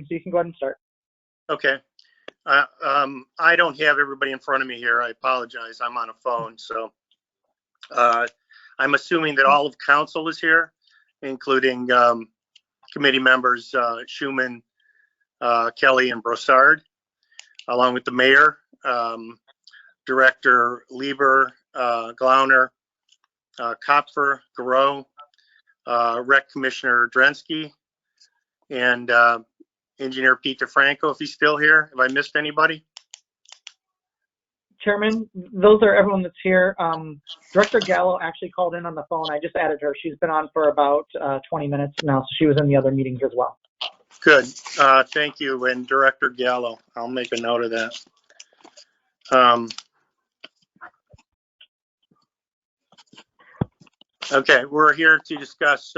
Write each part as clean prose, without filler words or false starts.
so you can go ahead and start. Okay. I don't have everybody in front of me here. I apologize. I'm on a phone. So I'm assuming that all of council is here, including committee members Schuman, Kelly, and Brossard, along with the mayor, Director Lieber, Glauner, Kopfer, Garreau, Rec Commissioner Drensky, and Engineer Pete DeFranco, if he's still here. Have I missed anybody? Chairman, those are everyone that's here. Director Gallo actually called in on the phone. I just added her. She's been on for about 20 minutes now, so she was in the other meetings as well. Good. Thank you. And Director Gallo, I'll make a note of that. Okay, we're here to discuss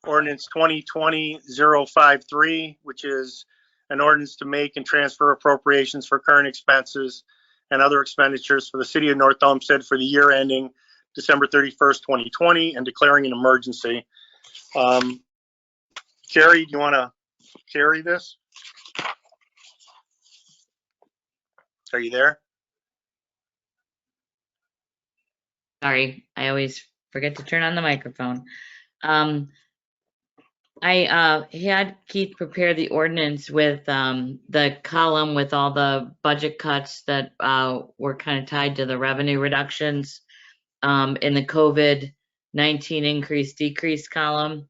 Ordinance 2020-053, which is an ordinance to make and transfer appropriations for current expenses and other expenditures for the city of North Olmsted for the year ending December 31st, 2020, and declaring an emergency. Carrie, do you want to carry this? Are you there? Sorry, I always forget to turn on the microphone. I had Keith prepare the ordinance with the column with all the budget cuts that were kind of tied to the revenue reductions in the COVID-19 increase decrease column.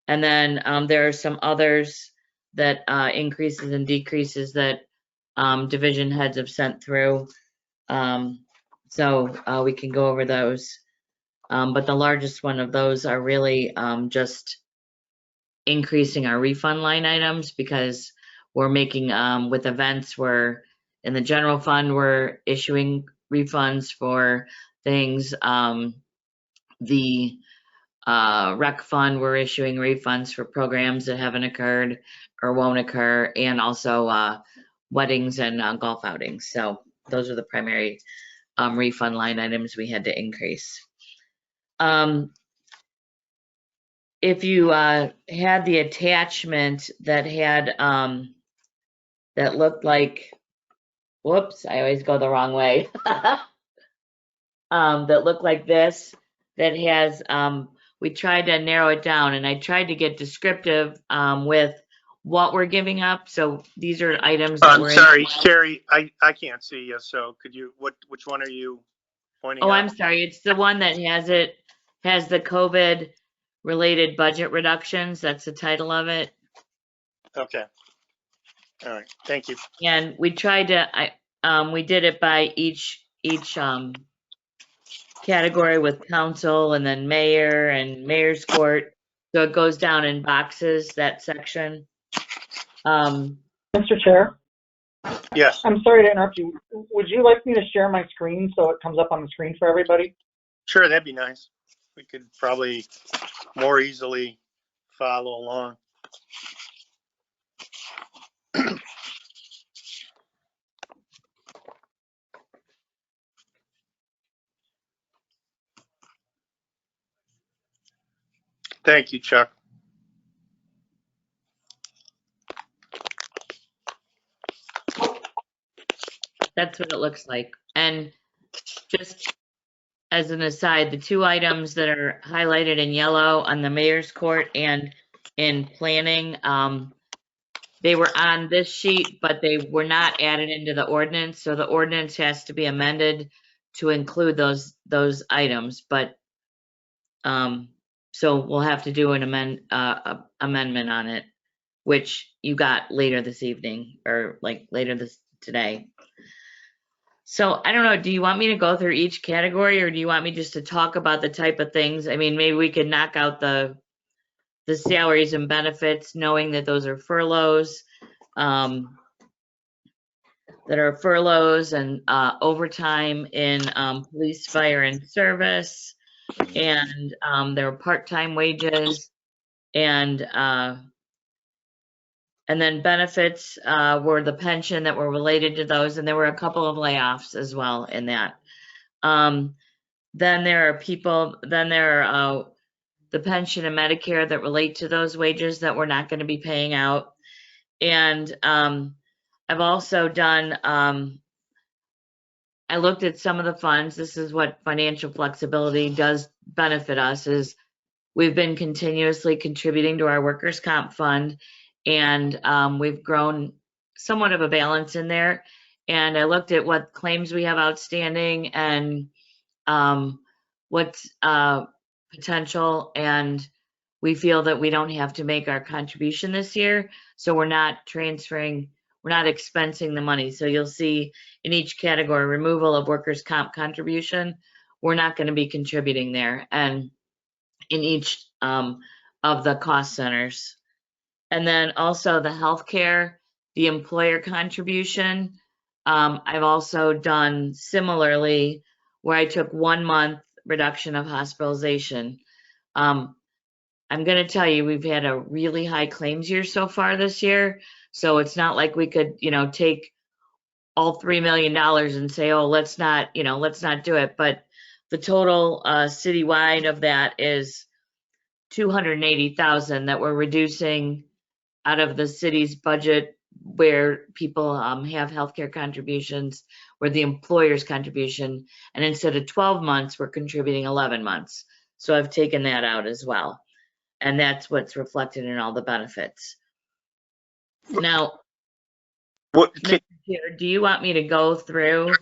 And then there are some others that increases and decreases that division heads have sent through. So we can go over those. But the largest one of those are really just increasing our refund line items, because we're making with events, we're in the general fund, we're issuing refunds for things. The rec fund, we're issuing refunds for programs that haven't occurred or won't occur, and also weddings and golf outings. So those are the primary refund line items we had to increase. If you had the attachment that had that looked like, whoops, I always go the wrong way. That looked like this, that has, we tried to narrow it down, and I tried to get descriptive with what we're giving up. So these are items that I'm sorry, Carrie, I can't see you. So could you, which one are you pointing Oh, out? I'm sorry. It's the one that has the COVID related budget reductions. That's the title of it. Okay. All right. Thank you. And we tried to, we did it by each category with council, and then mayor and mayor's court. So it goes down in boxes, that section. Mr. Chair? Yes. I'm sorry to interrupt you. Would you like me to share my screen so it comes up on the screen for everybody? Sure, that'd be nice. We could probably more easily follow along. Thank you, Chuck. That's what it looks like. And just as an aside, the two items that are highlighted in yellow on the mayor's court and in planning, they were on this sheet, but they were not added into the ordinance. So the ordinance has to be amended to include those items. But so we'll have to do an amendment on it, which you got later this evening, or like later today. So I don't know, do you want me to go through each category, or do you want me just to talk about the type of things? I mean, maybe we could knock out the salaries and benefits, knowing that those are furloughs, and overtime in police, fire, and service, and there were part-time wages, and then benefits were the pension that were related to those, and there were a couple of layoffs as well in that. Then there are the pension and Medicare that relate to those wages that we're not going to be paying out. And I've also done, I looked at some of the funds. This is what financial flexibility does benefit us, is we've been continuously contributing to our workers' comp fund, and we've grown somewhat of a balance in there. And I looked at what claims we have outstanding and what's potential, and we feel that we don't have to make our contribution this year, so we're not transferring, we're not expensing the money. So you'll see in each category, removal of workers' comp contribution, we're not going to be contributing there, and in each of the cost centers. And then also the healthcare, the employer contribution. I've also done similarly where I took 1 month reduction of hospitalization. I'm going to tell you, we've had a really high claims year so far this year. So it's not like we could, take all $3 million and say, oh, let's not do it. But the total citywide of that is 280,000 that we're reducing out of the city's budget, where people have healthcare contributions, where the employer's contribution, and instead of 12 months, we're contributing 11 months. So I've taken that out as well. And that's what's reflected in all the benefits. Now, Mr. Chair, do you want me to go through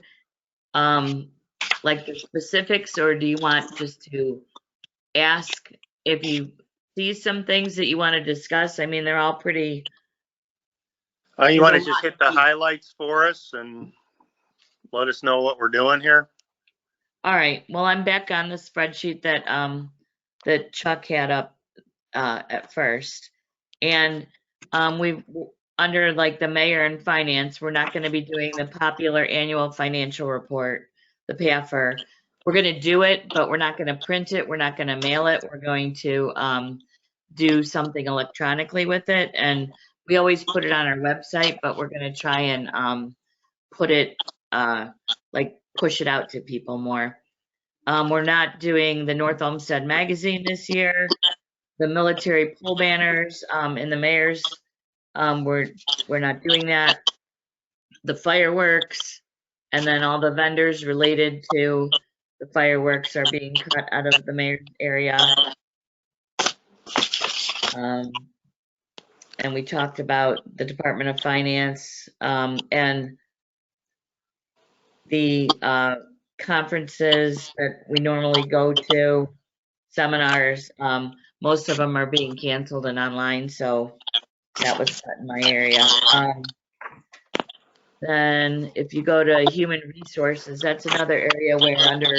like the specifics, or do you want just to ask if you see some things that you want to discuss? I mean, they're all pretty. You want to just hit the highlights for us and let us know what we're doing here? All right. Well, I'm back on the spreadsheet that that Chuck had up at first, and we under like the mayor and finance, we're not going to be doing the popular annual financial report, the PAFR. We're going to do it, but we're not going to print it. We're not going to mail it. We're going to do something electronically with it, and we always put it on our website, but we're going to try and put it like push it out to people more. We're not doing the North Olmsted magazine this year. The military pole banners in the mayor's, we're not doing that. The fireworks, and then all the vendors related to the fireworks are being cut out of the mayor's area. And we talked about the Department of Finance and the conferences that we normally go to, seminars. Most of them are being canceled and online, so that was cut in my area. Then if you go to human resources, that's another area where under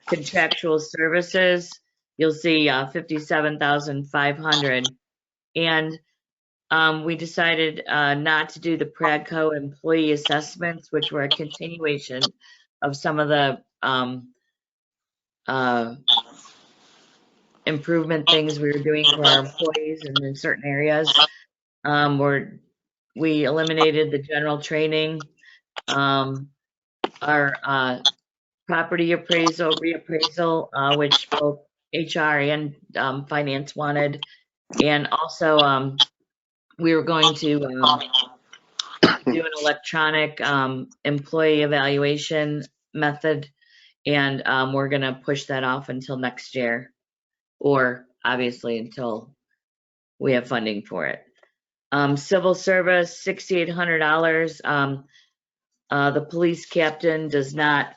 contractual services, you'll see 57,500. And we decided not to do the Pradco employee assessments, which were a continuation of some of the improvement things we were doing for our employees and in certain areas. We eliminated the general training, our property appraisal, reappraisal, which both HR and finance wanted. And also we were going to do an electronic employee evaluation method, and we're going to push that off until next year, or obviously until we have funding for it. Civil service, $6,800. The police captain does not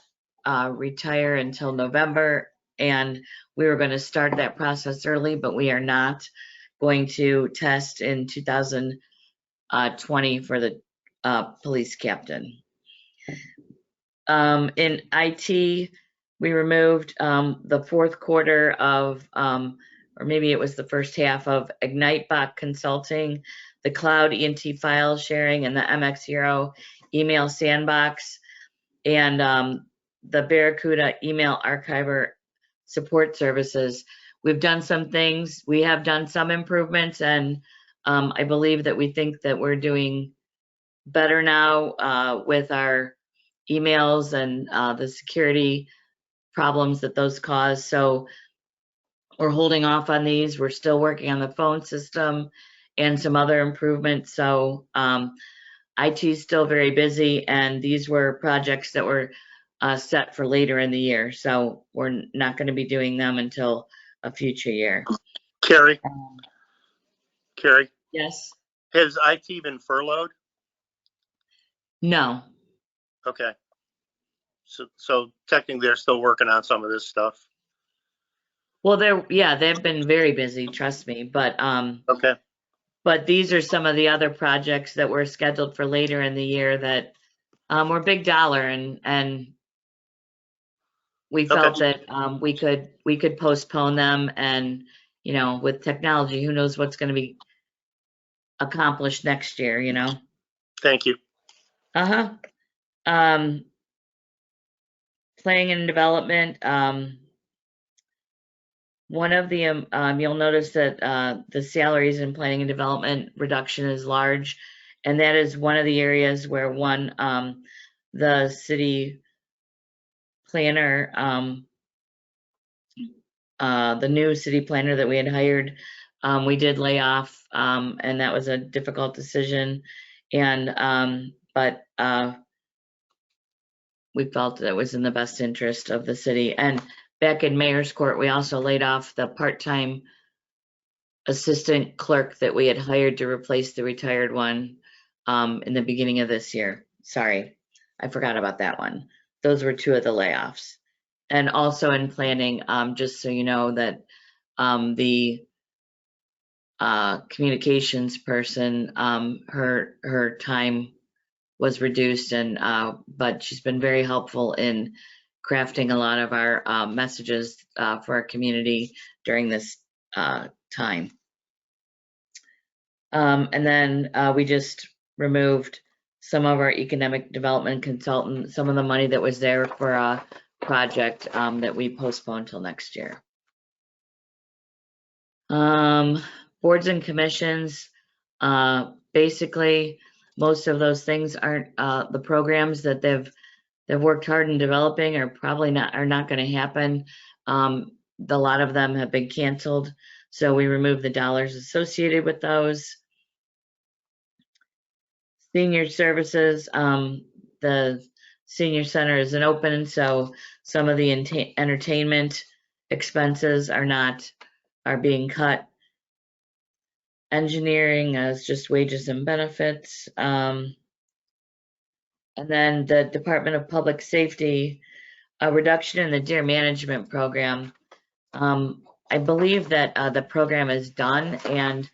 retire until November, and we were going to start that process early, but we are not going to test in 2020 for the police captain. In IT, we removed the fourth quarter of, or maybe it was the first half of IgniteBot Consulting, the Cloud ENT file sharing, and the MX Hero email sandbox, and the Barracuda email archiver support services. We've done some things. We have done some improvements, and I believe that we think that we're doing better now with our emails and the security problems that those cause. So we're holding off on these. We're still working on the phone system and some other improvements. So IT is still very busy, and these were projects that were set for later in the year. So we're not going to be doing them until a future year. Carrie, Yes? has IT been furloughed? No. Okay. So technically they're still working on some of this stuff. Well, they've been very busy, trust me. Okay. But these are some of the other projects that were scheduled for later in the year that were big dollar, and we felt that we could postpone them. And with technology, who knows what's going to be accomplished next year. Thank you. Planning and development. One of the you'll notice that the salaries in planning and development reduction is large, and that is one of the areas where the city planner, the new city planner that we had hired, we did lay off, and that was a difficult decision. But we felt that it was in the best interest of the city. And back in Mayor's Court, we also laid off the part-time assistant clerk that we had hired to replace the retired one in the beginning of this year. Sorry, I forgot about that one. Those were two of the layoffs. And also in planning, just so you know that the communications person, her time was reduced, but she's been very helpful in crafting a lot of our messages for our community during this time. And then we just removed some of our economic development consultant, some of the money that was there for a project that we postponed till next year. Boards and commissions, basically most of those things aren't the programs that they've worked hard in developing are not going to happen. A lot of them have been canceled, so we removed the dollars associated with those. Senior services, the senior center isn't open, so some of the entertainment expenses are being cut. Engineering is just wages and benefits. And then the Department of Public Safety, a reduction in the deer management program. I believe that the program is done, and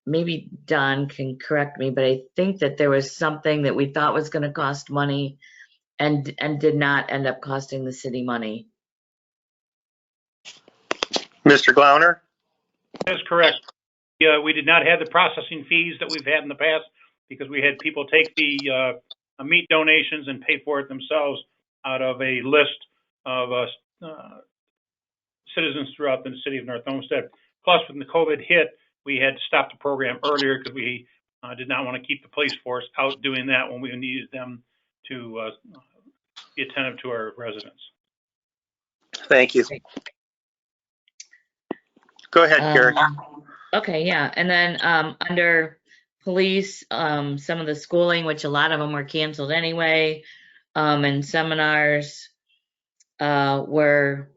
maybe Don can correct me, but I think that there was something that we thought was going to cost money and did not end up costing the city money. Mr. Glauner? That's correct. We did not have the processing fees that we've had in the past because we had people take the meat donations and pay for it themselves out of a list of citizens throughout the city of North Olmsted. Plus, when the COVID hit, we had to stop the program earlier because we did not want to keep the police force out doing that when we needed them to be attentive to our residents. Thank you. Go ahead, Carrie. Okay, yeah. And then under police, some of the schooling, which a lot of them were canceled anyway, and seminars were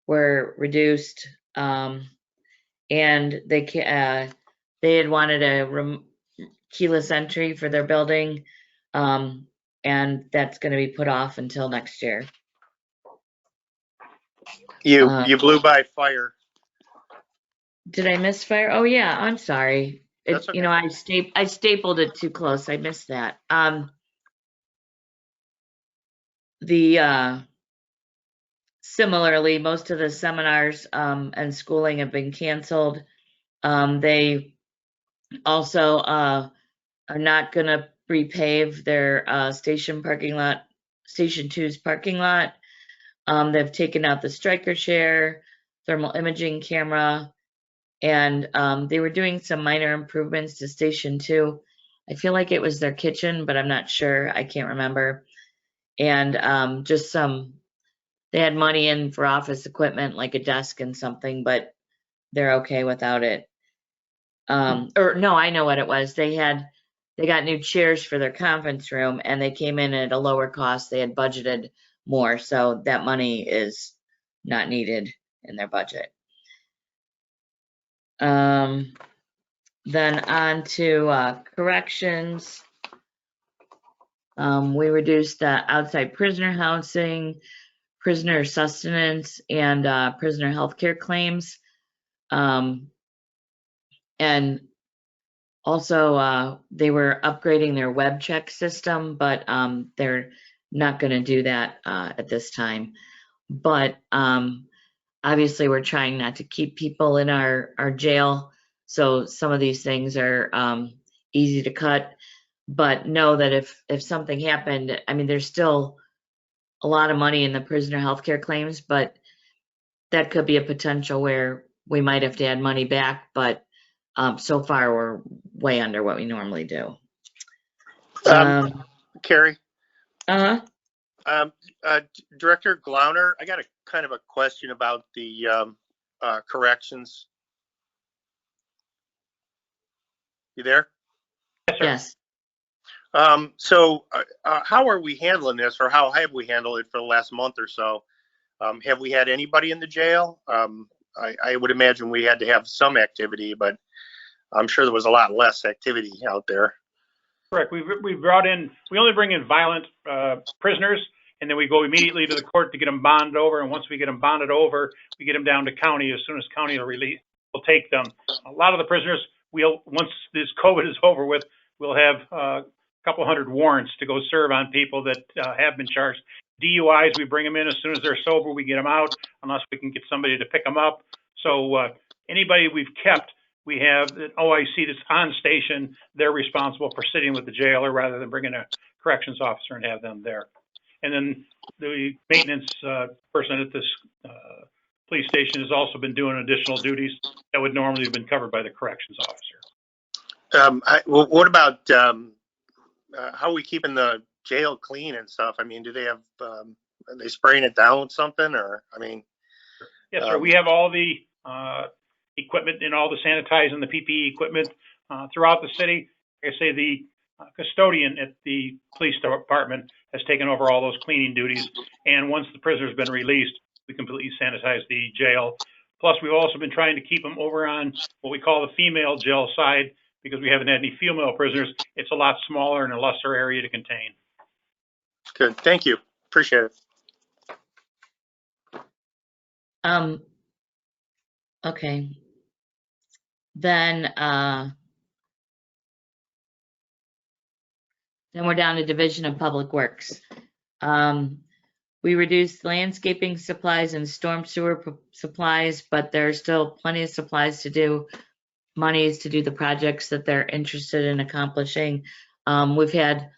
reduced, and they had wanted a keyless entry for their building, and that's going to be put off until next year. You blew by fire. Did I miss fire? Oh yeah, I'm sorry. That's okay. I stapled it too close. I missed that. Similarly, most of the seminars and schooling have been canceled. They also are not going to repave their Station 2's parking lot. They've taken out the striker chair, thermal imaging camera, and they were doing some minor improvements to Station 2. I feel like it was their kitchen, but I'm not sure. I can't remember. And they had money in for office equipment, like a desk and something, but they're okay without it. Or no, I know what it was. They got new chairs for their conference room and they came in at a lower cost. They had budgeted more, so that money is not needed in their budget. Then on to corrections. We reduced outside prisoner housing, prisoner sustenance, and prisoner healthcare claims. And also, they were upgrading their web check system, but they're not going to do that at this time. But obviously, we're trying not to keep people in our jail, so some of these things are easy to cut. But know that if something happened, I mean, there's still a lot of money in the prisoner healthcare claims, but that could be a potential where we might have to add money back. But so far, we're way under what we normally do. Carrie, Uh-huh. Director Glauner, I got a kind of a question about the corrections. You there? Yes. So how are we handling this, or how have we handled it for the last month or so? Have we had anybody in the jail? I would imagine we had to have some activity, but I'm sure there was a lot less activity out there. Correct. We only bring in violent prisoners, and then we go immediately to the court to get them bonded over. And once we get them bonded over, we get them down to county. As soon as county will take them. A lot of the prisoners, once this COVID is over with, we'll have a couple hundred warrants to go serve on people that have been charged. DUIs, we bring them in as soon as they're sober. We get them out unless we can get somebody to pick them up. So anybody we've kept, we have an OIC that's on station. They're responsible for sitting with the jailer rather than bringing a corrections officer and have them there. And then the maintenance person at this police station has also been doing additional duties that would normally have been covered by the corrections officer. What about how are we keeping the jail clean and stuff? I mean, do they have, are they spraying it down with something, or, I mean? Yes, sir. We have all the equipment and all the sanitizing, the PPE equipment throughout the city. Like I say, the custodian at the police department has taken over all those cleaning duties. And once the prisoner's been released, we completely sanitize the jail. Plus, we've also been trying to keep them over on what we call the female jail side, because we haven't had any female prisoners. It's a lot smaller and a lesser area to contain. Good. Thank you. Appreciate it. Okay. Then we're down to Division of Public Works. We reduced landscaping supplies and storm sewer supplies, but there's still plenty of supplies to do, monies to do the projects that they're interested in accomplishing. We've had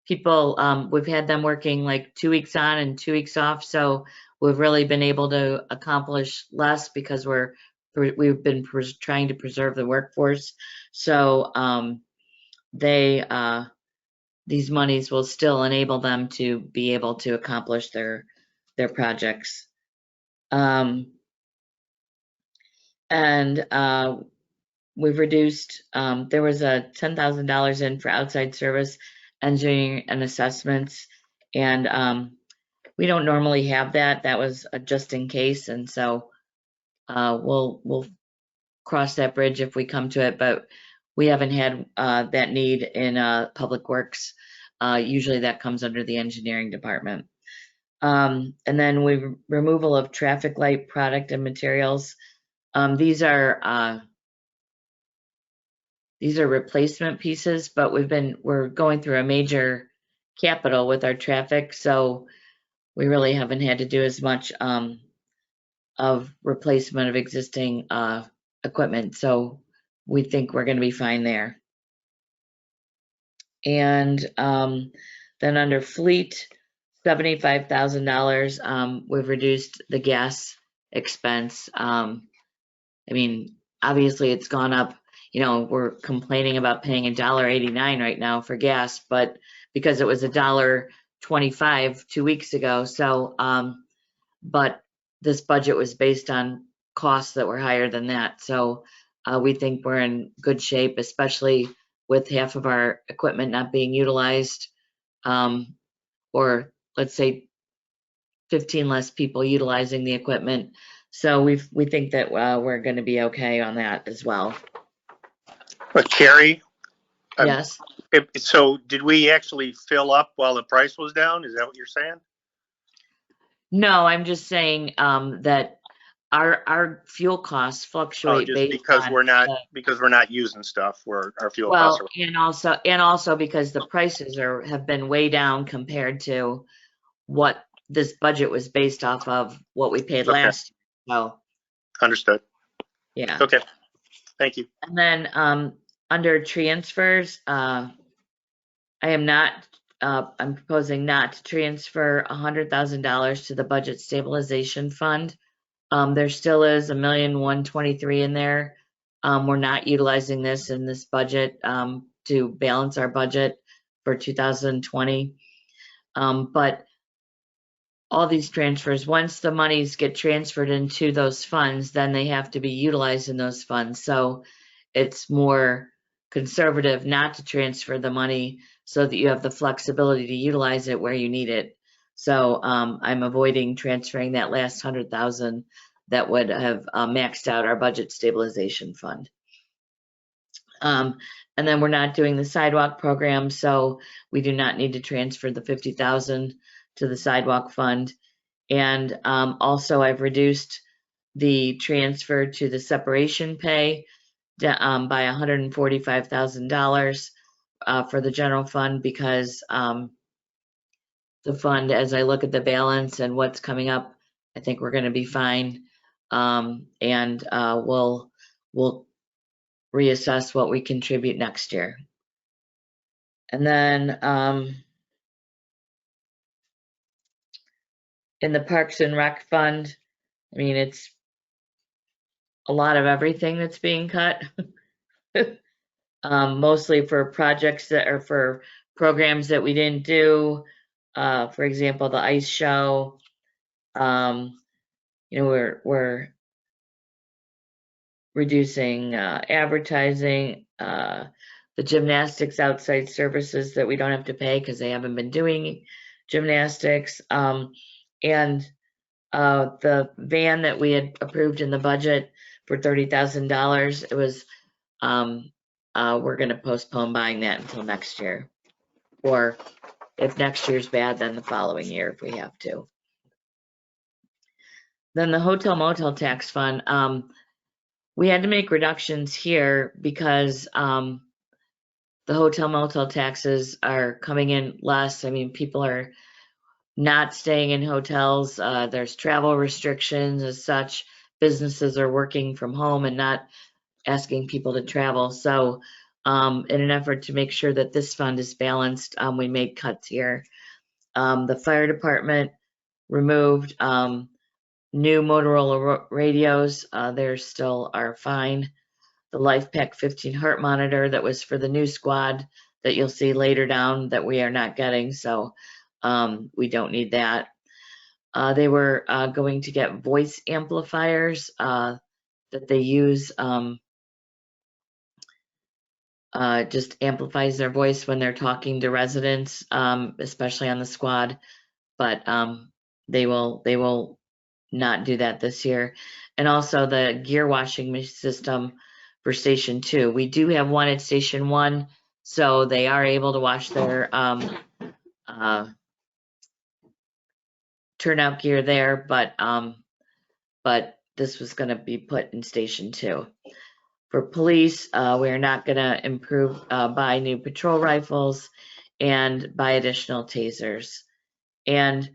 people, we've had them working like 2 weeks on and 2 weeks off, so we've really been able to accomplish less because we've been trying to preserve the workforce. So these monies will still enable them to be able to accomplish their projects. And we've reduced, there was a $10,000 in for outside service, engineering and assessments. And we don't normally have that. That was a just in case. And so we'll cross that bridge if we come to it, but we haven't had that need in Public Works. Usually that comes under the engineering department. And then removal of traffic light product and materials. These are replacement pieces, but we're going through a major capital with our traffic, so we really haven't had to do as much of replacement of existing equipment. So we think we're going to be fine there. And then under fleet, $75,000, we've reduced the gas expense. I mean, obviously it's gone up. You know, we're complaining about paying $1.89 right now for gas, but because it was $1.25 2 weeks ago. So, but this budget was based on costs that were higher than that. So we think we're in good shape, especially with half of our equipment not being utilized, or let's say 15 less people utilizing the equipment. So we think that we're going to be okay on that as well. But Carrie, Yes. so did we actually fill up while the price was down? Is that what you're saying? No, I'm just saying that our fuel costs Oh, fluctuate just based because on we're not using stuff, our fuel costs well, are. and also because the prices have been way down compared to what this budget was based off of, what we paid Okay. last year. So Understood. yeah. Okay. Thank you. And then under transfers, I'm proposing not to transfer $100,000 to the budget stabilization fund. There still is $1,123,000 in there. We're not utilizing this in this budget to balance our budget for 2020. But all these transfers, once the monies get transferred into those funds, then they have to be utilized in those funds. So it's more conservative not to transfer the money so that you have the flexibility to utilize it where you need it. So I'm avoiding transferring that last 100,000 that would have maxed out our budget stabilization fund. And then we're not doing the sidewalk program, so we do not need to transfer the 50,000 to the sidewalk fund. And also I've reduced the transfer to the separation pay by $145,000 for the general fund because the fund, as I look at the balance and what's coming up, I think we're going to be fine. And we'll reassess what we contribute next year. And then in the Parks and Rec fund, I mean, it's a lot of everything that's being cut. Mostly for projects that are for programs that we didn't do. For example, the ice show. We're reducing advertising, the gymnastics outside services that we don't have to pay because they haven't been doing gymnastics, and the van that we had approved in the budget for $30,000. It was we're going to postpone buying that until next year, or if next year's bad, then the following year if we have to. Then the hotel motel tax fund, we had to make reductions here because the hotel motel taxes are coming in less. I mean, people are not staying in hotels. There's travel restrictions as such. Businesses are working from home and not asking people to travel. So in an effort to make sure that this fund is balanced, we made cuts here. The fire department removed new Motorola radios. They still are fine. The LifePak 15 heart monitor that was for the new squad that you'll see later down that we are not getting. So we don't need that. They were going to get voice amplifiers that they use, just amplifies their voice when they're talking to residents, especially on the squad. But they will not do that this year. And also the gear washing system for Station 2. We do have one at Station 1, so they are able to wash their turnout gear there, but this was going to be put in Station 2. For police, we are not going to buy new patrol rifles and buy additional tasers. And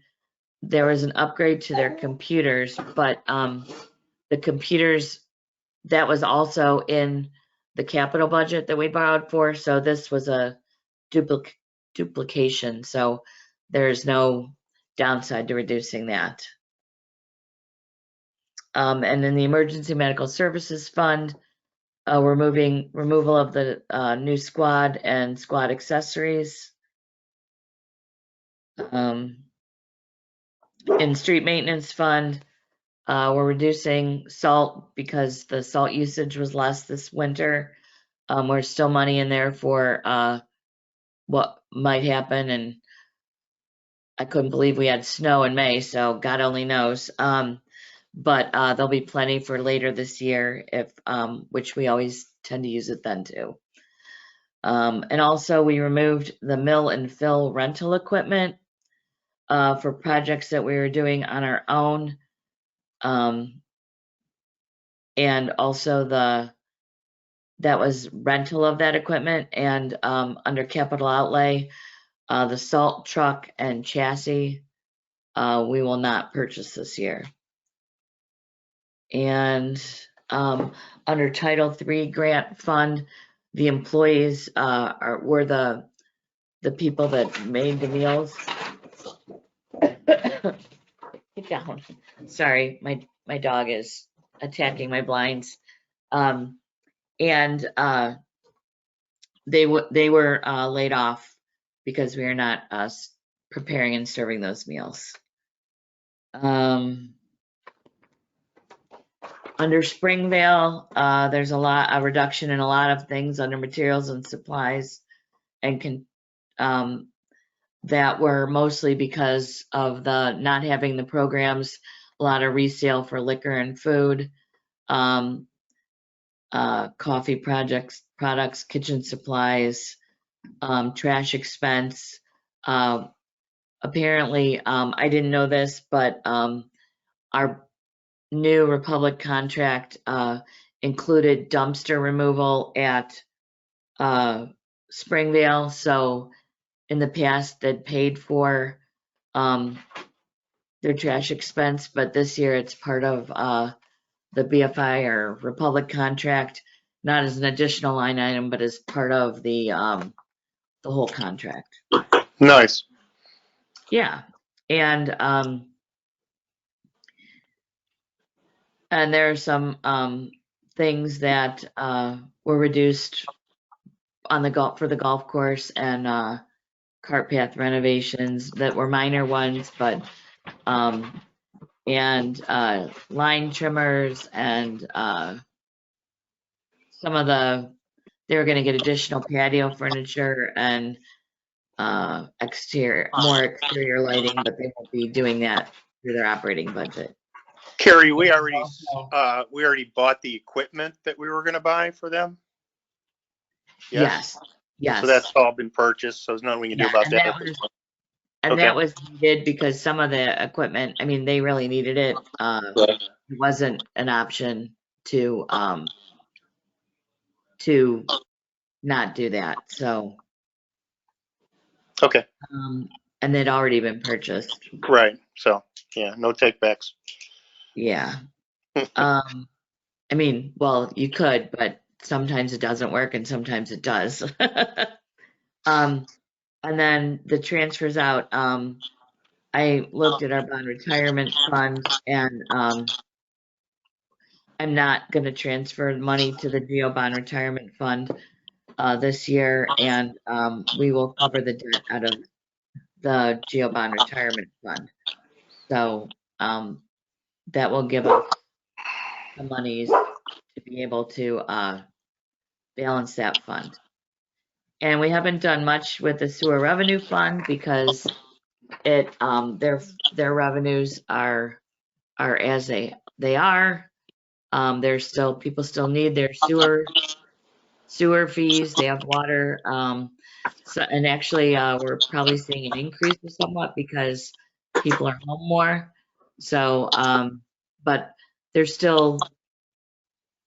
there was an upgrade to their computers, but the computers, that was also in the capital budget that we borrowed for. So this was a duplication. So there's no downside to reducing that. And in the Emergency Medical Services Fund, we're moving removal of the new squad and squad accessories. In Street Maintenance Fund, We're reducing salt because the salt usage was less this winter. There's still money in there for what might happen, and I couldn't believe we had snow in May, so God only knows. But there'll be plenty for later this year, if which we always tend to use it then too. And also we removed the mill and fill rental equipment for projects that we were doing on our own. And also that was rental of that equipment, and under capital outlay, the salt truck and chassis, we will not purchase this year. And under Title III grant fund, the employees were the people that made the meals. Get down. Sorry, my dog is attacking my blinds. And they were laid off because we are not preparing and serving those meals. Under Springvale, there's a reduction in a lot of things under materials and supplies, and that were mostly because of the not having the programs, a lot of resale for liquor and food, coffee products, kitchen supplies, trash expense. Apparently, I didn't know this, but our new Republic contract included dumpster removal at Springvale. So in the past, they'd paid for their trash expense, but this year it's part of the BFI or Republic contract, not as an additional line item, but as part of the whole contract. Nice. Yeah, and there are some things that were reduced on the for the golf course and cart path renovations that were minor ones, but and line trimmers and some of they were going to get additional patio furniture and more exterior lighting, but they won't be doing that through their operating budget. Carrie, we already bought the equipment that we were going to buy for them. Yes. So that's all been purchased. So there's nothing we can do about that. That was needed because some of the equipment, I mean, they really needed it. It wasn't an option to not do that. So. Okay. And they'd already been purchased. Right. So yeah, no takebacks. Yeah. I mean, well, you could, but sometimes it doesn't work and sometimes it does. And then the transfers out, I looked at our bond retirement fund, and I'm not going to transfer money to the GEO bond retirement fund this year, and we will cover the debt out of the GEO bond retirement fund. So that will give us the monies to be able to balance that fund. And we haven't done much with the sewer revenue fund because their revenues are as they are. People still need their sewer fees. They have water. And actually, we're probably seeing an increase somewhat because people are home more. So, but they're still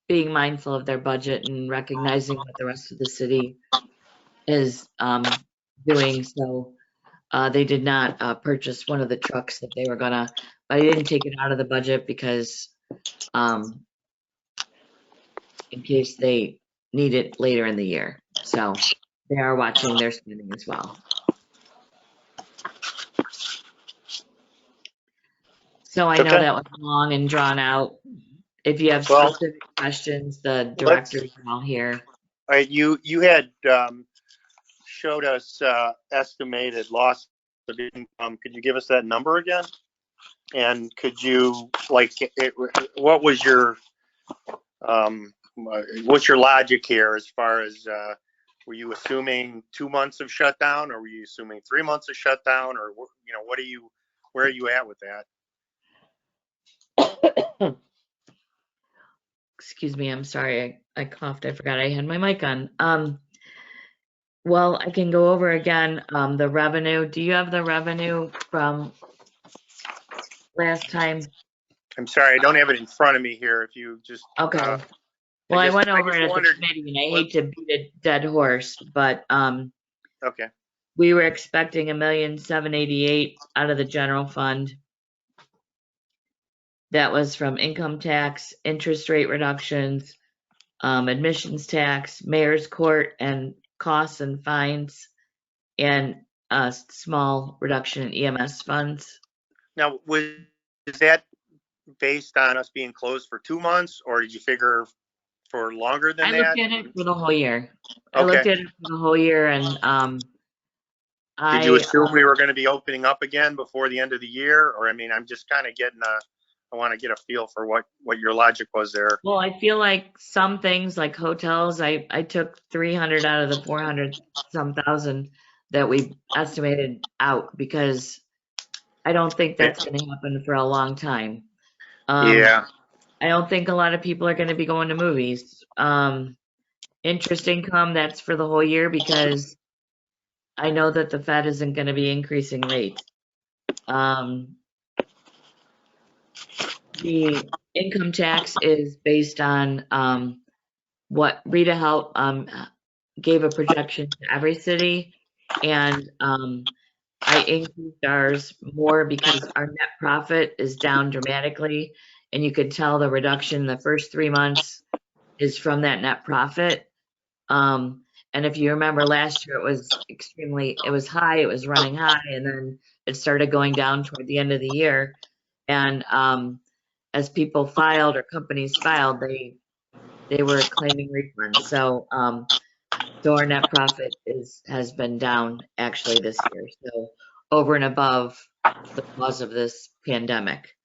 being mindful of their budget and recognizing what the rest of the city is doing. So they did not purchase one of the trucks that they were gonna, but I didn't take it out of the budget because in case they need it later in the year. So they are watching their spending as well. So I know that was long and drawn out. If you have specific questions, the directors are all here. All right, you had showed us estimated loss of income. Could you give us that number again? And could you, like, what was your, what's your logic here as far as, were you assuming 2 months of shutdown, or were you assuming 3 months of shutdown, or, you know, where are you at with that? Excuse me, I'm sorry, I coughed. I forgot I had my mic on. Well, I can go over again, the revenue. Do you have the revenue from last time? I'm sorry, I don't have it in front of me here. If you just, Okay. Well, I just- went I over just it at the wondered committee, and I what- hate to beat a dead horse, but okay, we were expecting $1,788,000 out of the general fund. That was from income tax, interest rate reductions, admissions tax, mayor's court, and costs and fines, and a small reduction in EMS funds. now, is that based on us being closed for 2 months, or did you figure for longer than I that? looked at it for the whole year. I looked Okay. at it for the whole year, and Did you I assume we were going to be opening up again before the end of the year? Or, I mean, I'm just kind of getting I want to get a feel for what your logic was there. well, I feel like some things like hotels, I took 300 out of the 400 some thousand that we estimated out because I don't think that's going to happen for a long time. Yeah. I don't think a lot of people are going to be going to movies. Interest income, that's for the whole year because I know that the Fed isn't going to be increasing rates. The income tax is based on what Rita helped gave a projection to every city, and I increased ours more because our net profit is down dramatically, and you could tell the reduction in the first 3 months is from that net profit. And if you remember last year, it was high, it was running high, and then it started going down toward the end of the year. And as people filed or companies filed, they were claiming refunds. So our net profit has been down actually this year. So over and above the cause of this pandemic.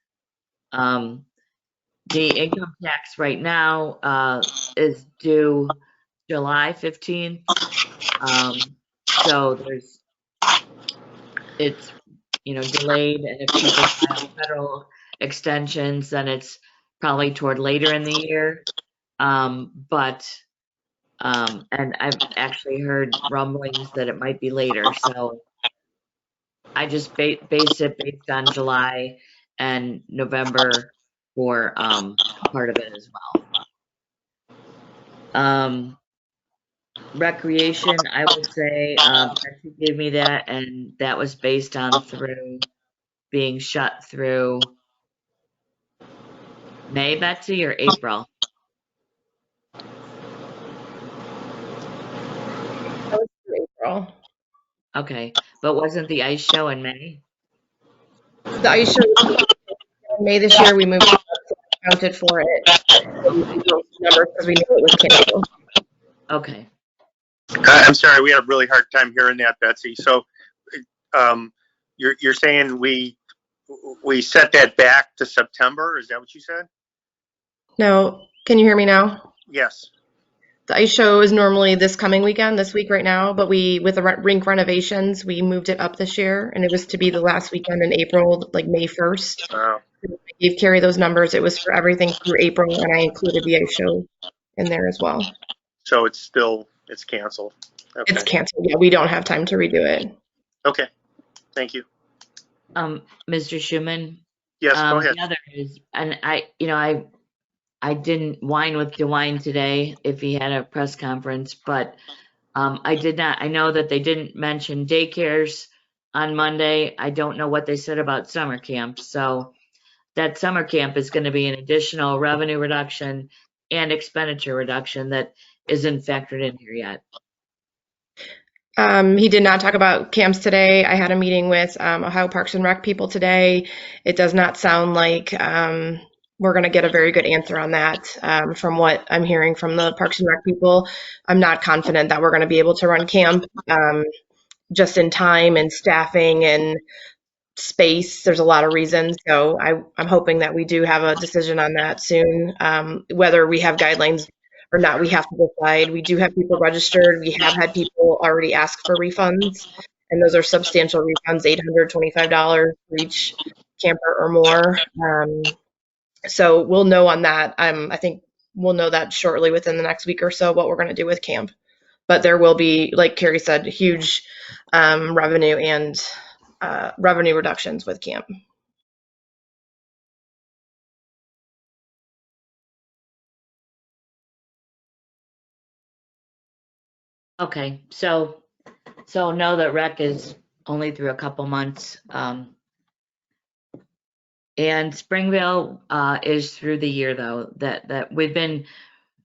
The income tax right now is due July 15th. So it's delayed, and if people file federal extensions, then it's probably toward later in the year. And I've actually heard rumblings that it might be later. So I just based it based on July and November for part of it as well. Recreation, I would say Betsy gave me that, and that was based on through being shut through May, Betsy, or April? That was through April. Okay, but wasn't the ice show in May? The ice show was in May this year. We moved it up, so I counted for it. We did those numbers because we knew it was canceled. Okay. I'm sorry, we had a really hard time hearing that, Betsy. So, you're saying we set that back to September? Is that what you said? No, can you hear me now? Yes. The ice show is normally this coming weekend, this week right now, but with the rink renovations, we moved it up this year, and it was to be the last weekend in April, like May 1st. Oh. I gave Carrie those numbers. It was for everything through April, and I included the ice show in there as well. So it's canceled. Okay. It's canceled. Yeah, we don't have time to redo it. Okay. Thank you. Mr. Schuman? Yes, go ahead. The other is, and I didn't whine with DeWine today if he had a press conference, but I did not. I know that they didn't mention daycares on Monday. I don't know what they said about summer camp. So that summer camp is going to be an additional revenue reduction and expenditure reduction that isn't factored in here yet. He did not talk about camps today. I had a meeting with Ohio Parks and Rec people today. It does not sound like we're going to get a very good answer on that. From what I'm hearing from the Parks and Rec people, I'm not confident that we're going to be able to run camp just in time and staffing and space. There's a lot of reasons. So I'm hoping that we do have a decision on that soon. Whether we have guidelines or not, we have to decide. We do have people registered. We have had people already ask for refunds, and those are substantial refunds, $825 for each camper or more. So we'll know on that. I think we'll know that shortly within the next week or so what we're going to do with camp. But there will be, like Carrie said, huge revenue and revenue reductions with camp. Okay, so know that rec is only through a couple months. And Springville is through the year though, that we've been,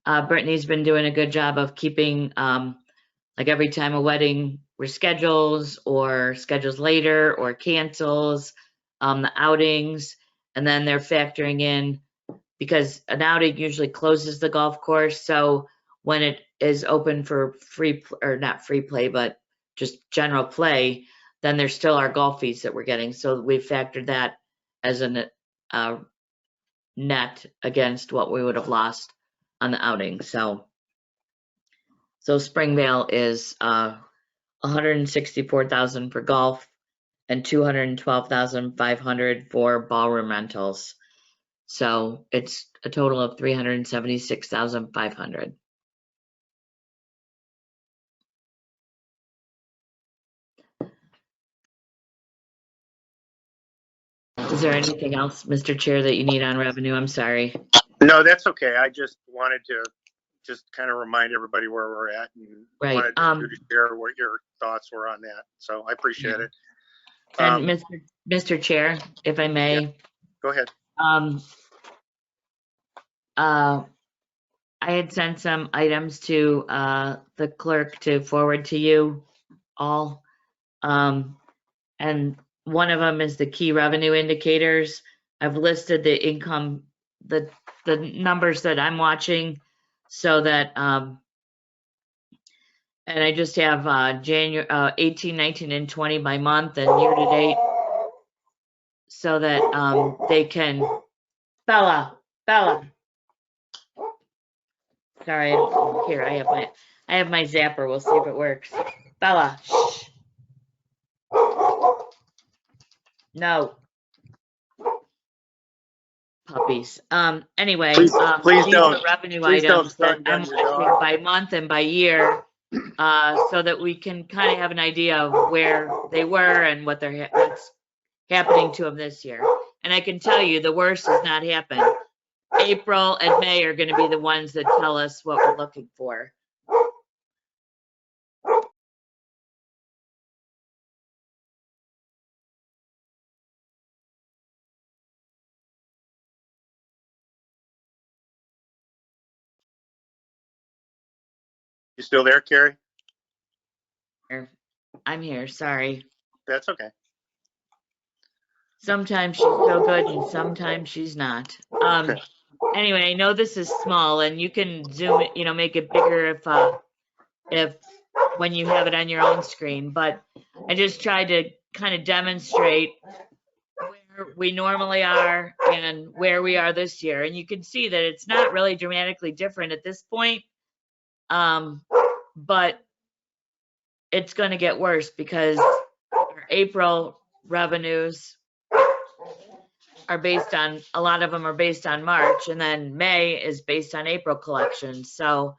Brittany's been doing a good job of keeping, like every time a wedding reschedules or schedules later or cancels, the outings, and then they're factoring in, because an outing usually closes the golf course. So when it is open for free, or not free play, but just general play, then there's still our golf fees that we're getting. So we've factored that as a net against what we would have lost on the outing. So Springvale is 164,000 for golf and 212,500 for ballroom rentals. So it's a total of 376,500. Is there anything else, Mr. Chair, that you need on revenue? I'm sorry. No, that's okay. I just wanted to just kind of remind everybody where we're at, and Right, wanted you to share what your thoughts were on that. So I appreciate it. And Mr. Chair, if I may. Yeah, go ahead. I had sent some items to the clerk to forward to you all. And one of them is the key revenue indicators. I've listed the income, the numbers that I'm watching, so that, and I just have January 18, 19, and 20 by month and year to date, so that they can, Bella. Sorry, here I have my zapper. We'll see if it works. Bella, shh. No. Puppies. Anyway, Please these don't. are revenue Please don't items that start I'm on your dog. watching by month and by year, so that we can kind of have an idea of where they were and what's happening to them this year. And I can tell you the worst has not happened. April and May are going to be the ones that tell us what we're looking for. You still there, Carrie? I'm here, sorry. That's okay. Sometimes she's so good and sometimes she's not. Anyway, I know this is small and you can zoom it, make it bigger if when you have it on your own screen, but I just tried to kind of demonstrate where we normally are and where we are this year. And you can see that it's not really dramatically different at this point. But it's going to get worse because our April revenues are based on, a lot of them are based on March, and then May is based on April collections. So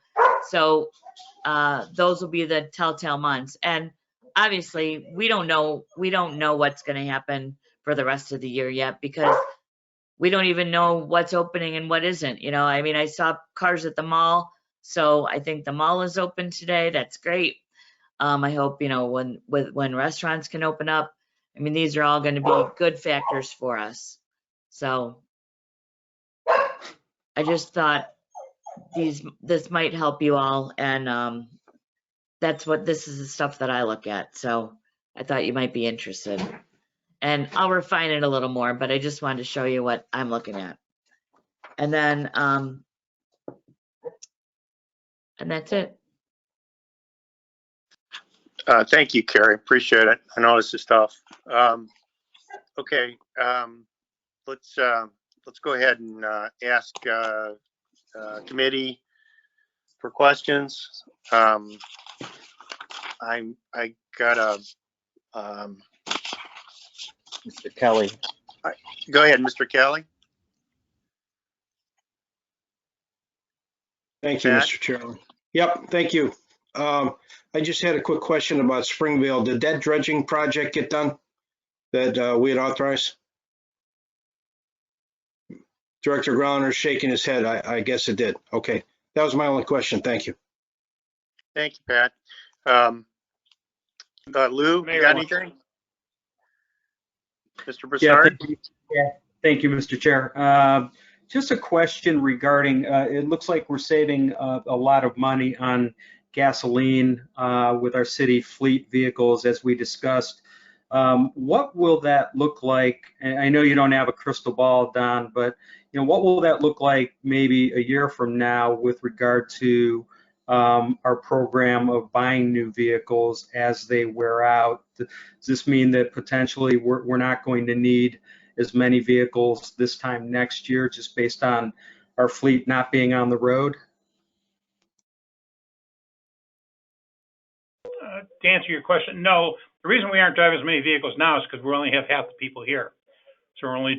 those will be the telltale months. And obviously we don't know what's going to happen for the rest of the year yet, because we don't even know what's opening and what isn't. I mean, I saw cars at the mall, so I think the mall is open today. That's great. I hope, when restaurants can open up. I mean, these are all going to be good factors for us. So I just thought this might help you all, and this is the stuff that I look at. So I thought you might be interested, and I'll refine it a little more, but I just wanted to show you what I'm looking at. And then, and that's it. Thank you, Carrie. Appreciate it. I know this is tough. Okay, let's go ahead and ask committee for questions. I got a Mr. Kelly. go ahead, Mr. Kelly. Thank you, Pat? Mr. Chairman. Yep, thank you. I just had a quick question about Springvale. Did that dredging project get done that we had authorized? Director Grauner's shaking his head. I guess it did. Okay, that was my only question. Thank you. Thank you, Pat. Lou, you Mayor, got anything? Mr. Yeah, Broussard? thank you, Mr. Chair. Just a question regarding, it looks like we're saving a lot of money on gasoline with our city fleet vehicles, as we discussed. What will that look like? And I know you don't have a crystal ball, Don, but what will that look like maybe a year from now with regard to our program of buying new vehicles as they wear out? Does this mean that potentially we're not going to need as many vehicles this time next year, just based on our fleet not being on the road? To answer your question, no. The reason we aren't driving as many vehicles now is because we only have half the people here. So we're only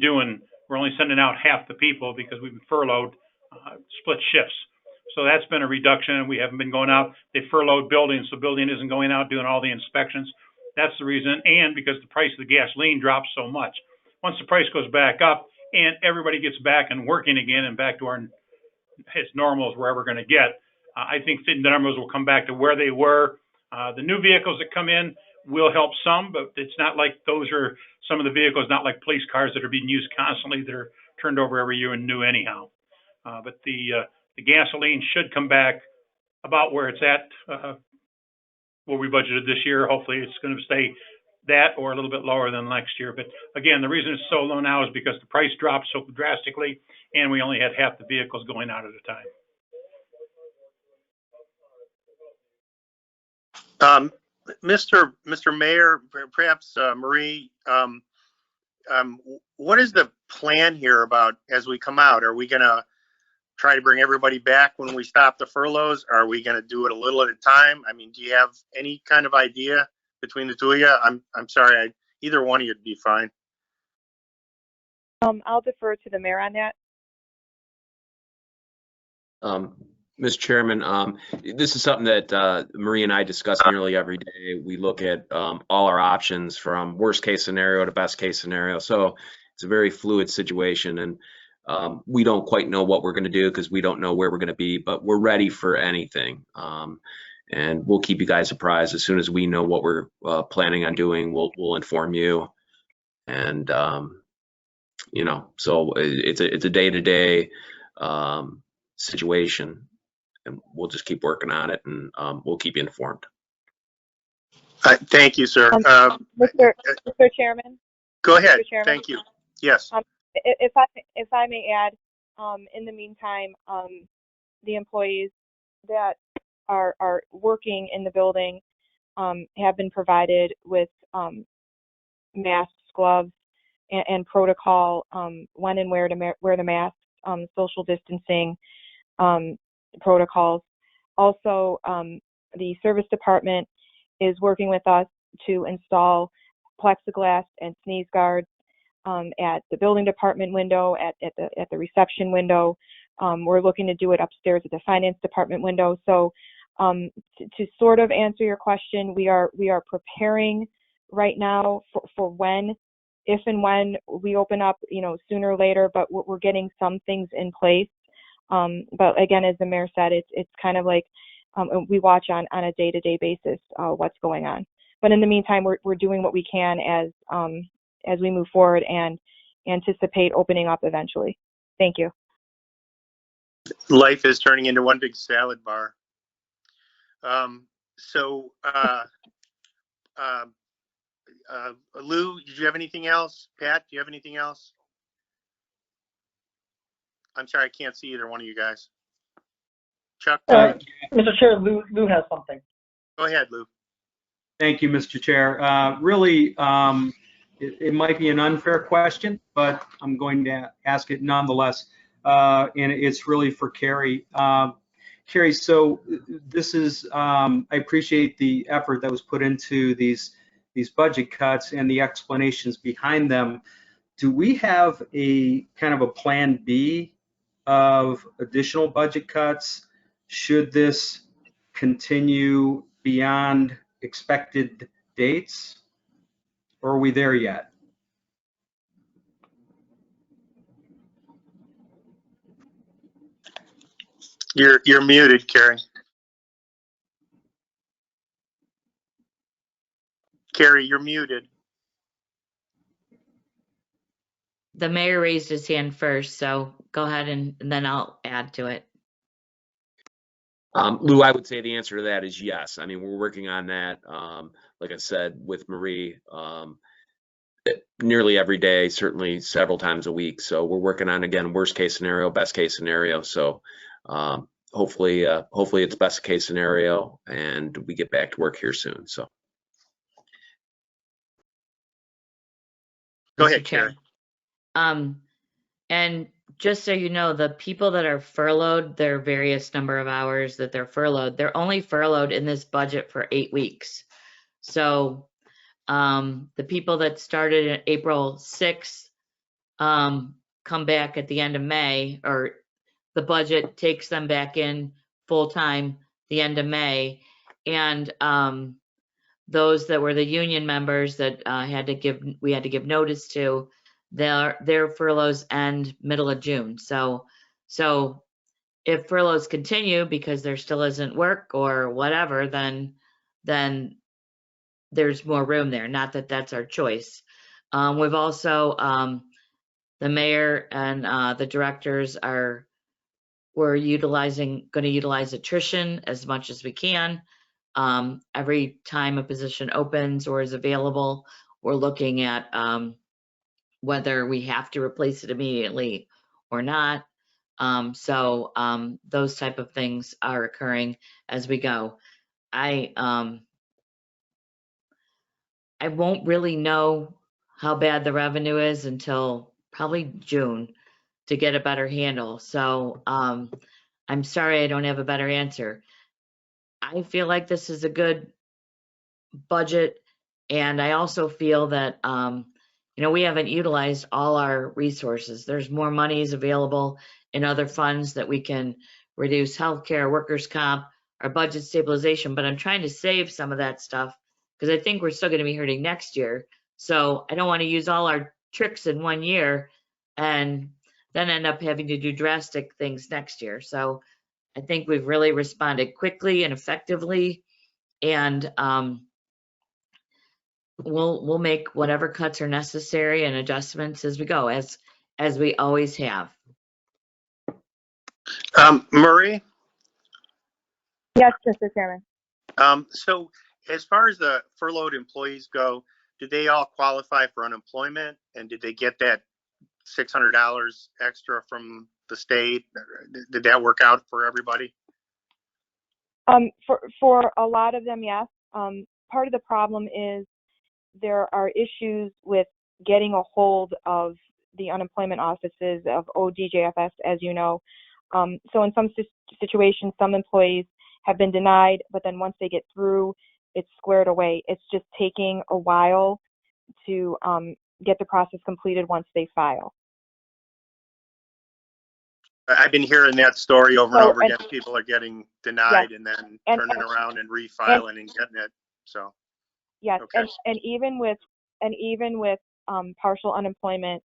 sending out half the people because we've been furloughed, split shifts. So that's been a reduction, and we haven't been going out. They furloughed buildings, so building isn't going out doing all the inspections. That's the reason, and because the price of the gasoline drops so much. Once the price goes back up and everybody gets back and working again and back to our as normal as we're ever going to get, I think the numbers will come back to where they were. The new vehicles that come in will help some, but it's not like those are some of the vehicles, not like police cars that are being used constantly, that are turned over every year and new anyhow. But the gasoline should come back about where it's at, what we budgeted this year. Hopefully it's going to stay that or a little bit lower than next year. But again, the reason it's so low now is because the price dropped so drastically and we only had half the vehicles going out at a time. Mr. Mayor, perhaps Marie, what is the plan here about as we come out? Are we going to try to bring everybody back when we stop the furloughs? Are we going to do it a little at a time? I mean, do you have any kind of idea between the two of you? I'm sorry, either one of you would be fine. I'll defer to the mayor on that. Mr. Chairman, this is something that Marie and I discuss nearly every day. We look at all our options from worst case scenario to best case scenario. So it's a very fluid situation, and we don't quite know what we're going to do because we don't know where we're going to be, but we're ready for anything. And we'll keep you guys apprised as soon as we know what we're planning on doing. We'll inform you. And so it's a day-to-day situation, and we'll just keep working on it, and we'll keep you informed. Thank you, sir. Mr. Chairman. Go ahead. Mr. Chairman. Thank you. Yes. If I may add, in the meantime, the employees that are working in the building have been provided with masks, gloves, and protocol when and where to wear the masks, social distancing protocols. Also, the service department is working with us to install plexiglass and sneeze guards at the building department window, at the reception window. We're looking to do it upstairs at the finance department window. So to sort of answer your question, we are preparing right now for if and when we open up, sooner or later, but we're getting some things in place. But again, as the mayor said, it's kind of like we watch on a day-to-day basis what's going on. But in the meantime, we're doing what we can as we move forward and anticipate opening up eventually. Thank you. Life is turning into one big salad bar. Lou, did you have anything else? Pat, do you have anything else? I'm sorry, I can't see either one of you guys. Chuck? Mr. Chair, Lou has something. Go ahead, Lou. Thank you, Mr. Chair. Really, it might be an unfair question, but I'm going to ask it nonetheless. And it's really for Carrie. Carrie, so this is, I appreciate the effort that was put into these budget cuts and the explanations behind them. Do we have a kind of a plan B of additional budget cuts should this continue beyond expected dates? Or are we there yet? You're muted, Carrie. Carrie, you're muted. The mayor raised his hand first, so go ahead and then I'll add to it. Lou, I would say the answer to that is yes. I mean, we're working on that. Like I said, with Marie, nearly every day, certainly several times a week. So we're working on, again, worst case scenario, best case scenario. So hopefully it's best case scenario and we get back to work here soon. So. Go Mr. ahead, Chair. Carrie. And just so you know, the people that are furloughed, there are various number of hours that they're furloughed. They're only furloughed in this budget for 8 weeks. So the people that started in April 6th come back at the end of May, or the budget takes them back in full time the end of May. And those that were the union members that we had to give notice to, their furloughs end middle of June. So if furloughs continue because there still isn't work or whatever, then there's more room there. Not that that's our choice. We've also, the mayor and the directors we're going to utilize attrition as much as we can. Every time a position opens or is available, we're looking at whether we have to replace it immediately or not. So those type of things are occurring as we go. I won't really know how bad the revenue is until probably June to get a better handle. So I'm sorry I don't have a better answer. I feel like this is a good budget, and I also feel that we haven't utilized all our resources. There's more monies available in other funds that we can reduce healthcare, workers' comp, our budget stabilization, but I'm trying to save some of that stuff because I think we're still going to be hurting next year. So I don't want to use all our tricks in one year and then end up having to do drastic things next year. So I think we've really responded quickly and effectively, and we'll make whatever cuts are necessary and adjustments as we go, as we always have. Marie? Yes, Mr. Chairman. So as far as the furloughed employees go, did they all qualify for unemployment, and did they get that $600 extra from the state? Did that work out for everybody? For a lot of them, yes. Part of the problem is there are issues with getting a hold of the unemployment offices of ODJFS, as you know. So in some situations, some employees have been denied, but then once they get through, it's squared away. It's just taking a while to get the process completed once they file. I've been hearing that story over and over again. People are getting denied, yes, and then turning around and refiling and getting it. So yes, okay. and even with partial unemployment,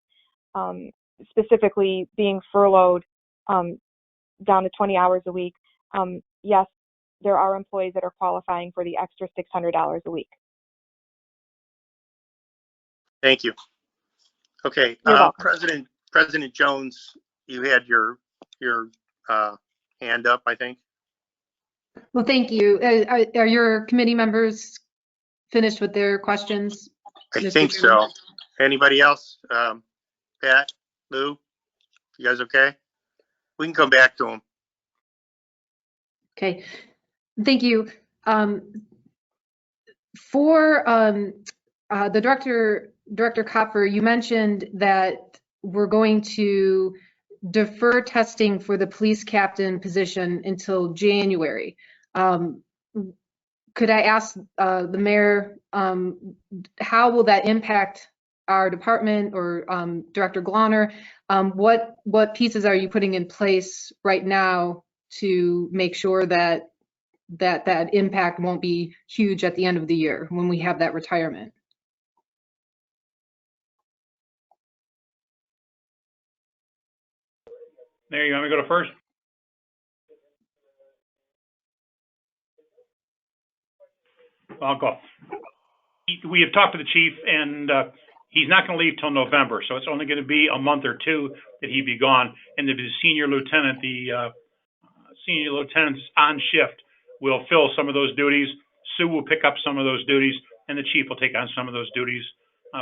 specifically being furloughed down to 20 hours a week, yes, there are employees that are qualifying for the extra $600 a week. Thank you. Okay, President Jones, you had your hand up, I think. Well, thank you. Are your committee members finished with their questions? I think so. Anybody else? Pat, Lou, you guys okay? We can come back to them. Okay, thank you. For the Director Kopfer, you mentioned that we're going to defer testing for the police captain position until January. Could I ask the mayor, how will that impact our department, or Director Glauner? What pieces are you putting in place right now to make sure that impact won't be huge at the end of the year when we have that retirement? Mayor, you want me to go to first? I'll go. We have talked to the chief, and he's not going to leave till November, so it's only going to be a month or two that he'd be gone. And the senior lieutenant, senior lieutenants on shift will fill some of those duties. Sue will pick up some of those duties, and the chief will take on some of those duties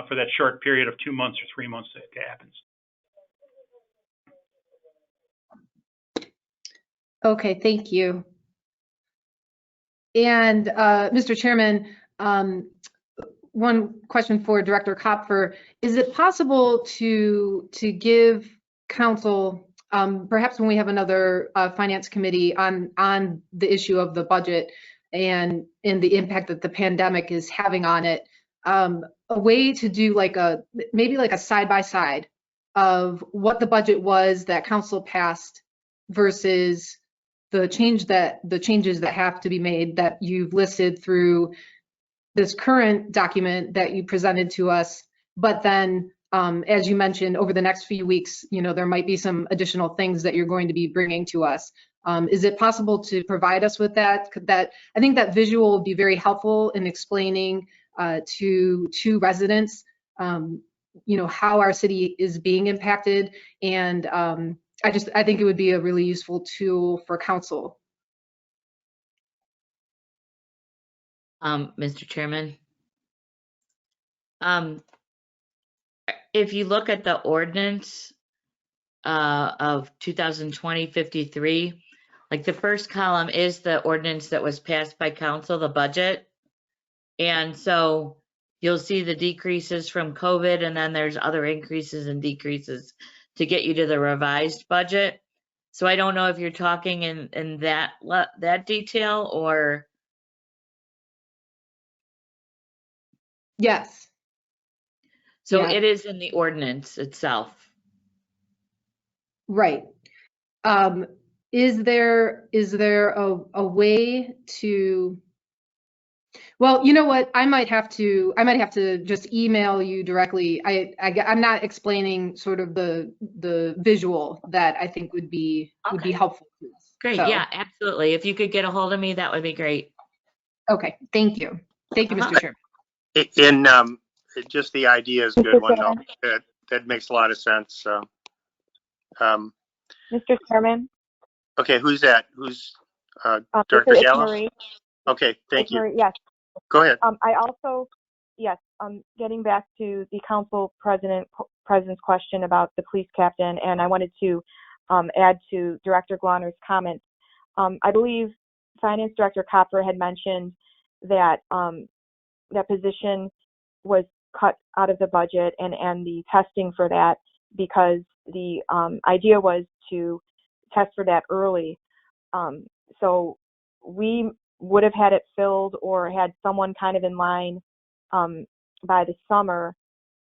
for that short period of 2 months or 3 months that it happens. Okay, thank you. And Mr. Chairman, one question for Director Kopfer. Is it possible to give council, perhaps when we have another finance committee on the issue of the budget and the impact that the pandemic is having on it, a way to do maybe like a side-by-side of what the budget was that council passed versus the changes that have to be made that you've listed through this current document that you presented to us. But then, as you mentioned, over the next few weeks, there might be some additional things that you're going to be bringing to us. Is it possible to provide us with that? I think that visual would be very helpful in explaining to residents, how our city is being impacted. And I think it would be a really useful tool for council. Mr. Chairman, if you look at the ordinance of 2020-53, like the first column is the ordinance that was passed by council, the budget. And so you'll see the decreases from COVID, and then there's other increases and decreases to get you to the revised budget. So I don't know if you're talking in that detail or. Yes. So Yeah. it is in the ordinance itself. Right. Is there a way to? Well, you know what? I might have to just email you directly. I'm not explaining sort of the visual that I think would be helpful to us. Great. So, yeah, absolutely. If you could get a hold of me, that would be great. Okay. Thank you. Thank you, Mr. Chairman. Just the idea is a good one, though. That makes a lot of sense. So, Mr. Chairman? Okay, who's that? Who's Director Gallo? Marie. Okay, thank you. Marie, yes. Go ahead. I also, yes, getting back to the council president's question about the police captain, and I wanted to add to Director Glauner's comments. I believe Finance Director Kopfer had mentioned that that position was cut out of the budget and the testing for that, because the idea was to test for that early. So we would have had it filled or had someone kind of in line by the summer.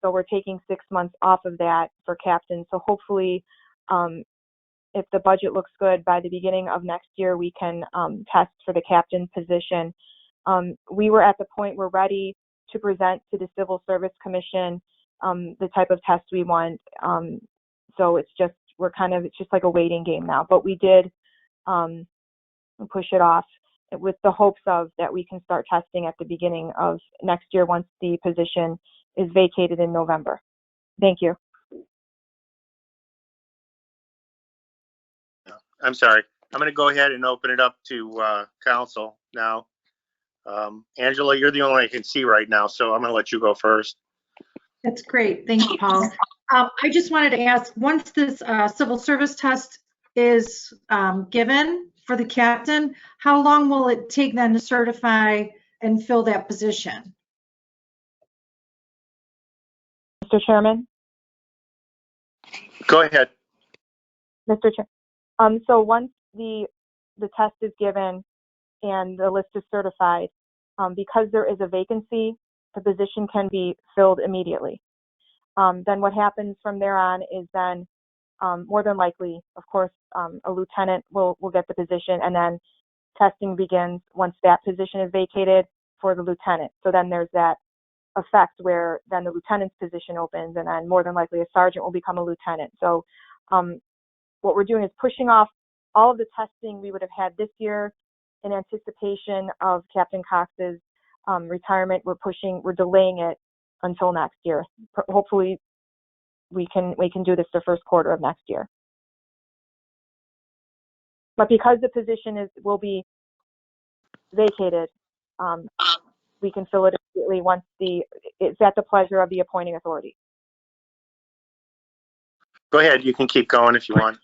So we're taking 6 months off of that for captain. So hopefully, if the budget looks good, by the beginning of next year, we can test for the captain position. We were at the point we're ready to present to the Civil Service Commission the type of test we want. So it's just like a waiting game now. But we did push it off with the hopes of that we can start testing at the beginning of next year once the position is vacated in November. Thank you. I'm sorry. I'm going to go ahead and open it up to council now. Angela, you're the only one I can see right now, so I'm going to let you go first. That's great. Thank you, Paul. I just wanted to ask, once this civil service test is given for the captain, how long will it take then to certify and fill that position? Mr. Chairman? Go ahead. Mr. Chair. So once the test is given and the list is certified, because there is a vacancy, the position can be filled immediately. Then what happens from there on is then more than likely, of course, a lieutenant will get the position, and then testing begins once that position is vacated for the lieutenant. So then there's that effect where then the lieutenant's position opens, and then more than likely a sergeant will become a lieutenant. So what we're doing is pushing off all of the testing we would have had this year in anticipation of Captain Cox's retirement. We're delaying it until next year. Hopefully we can do this the first quarter of next year. But because the position will be vacated, we can fill it immediately once it's at the pleasure of the appointing authority. Go ahead. You can keep going if you want.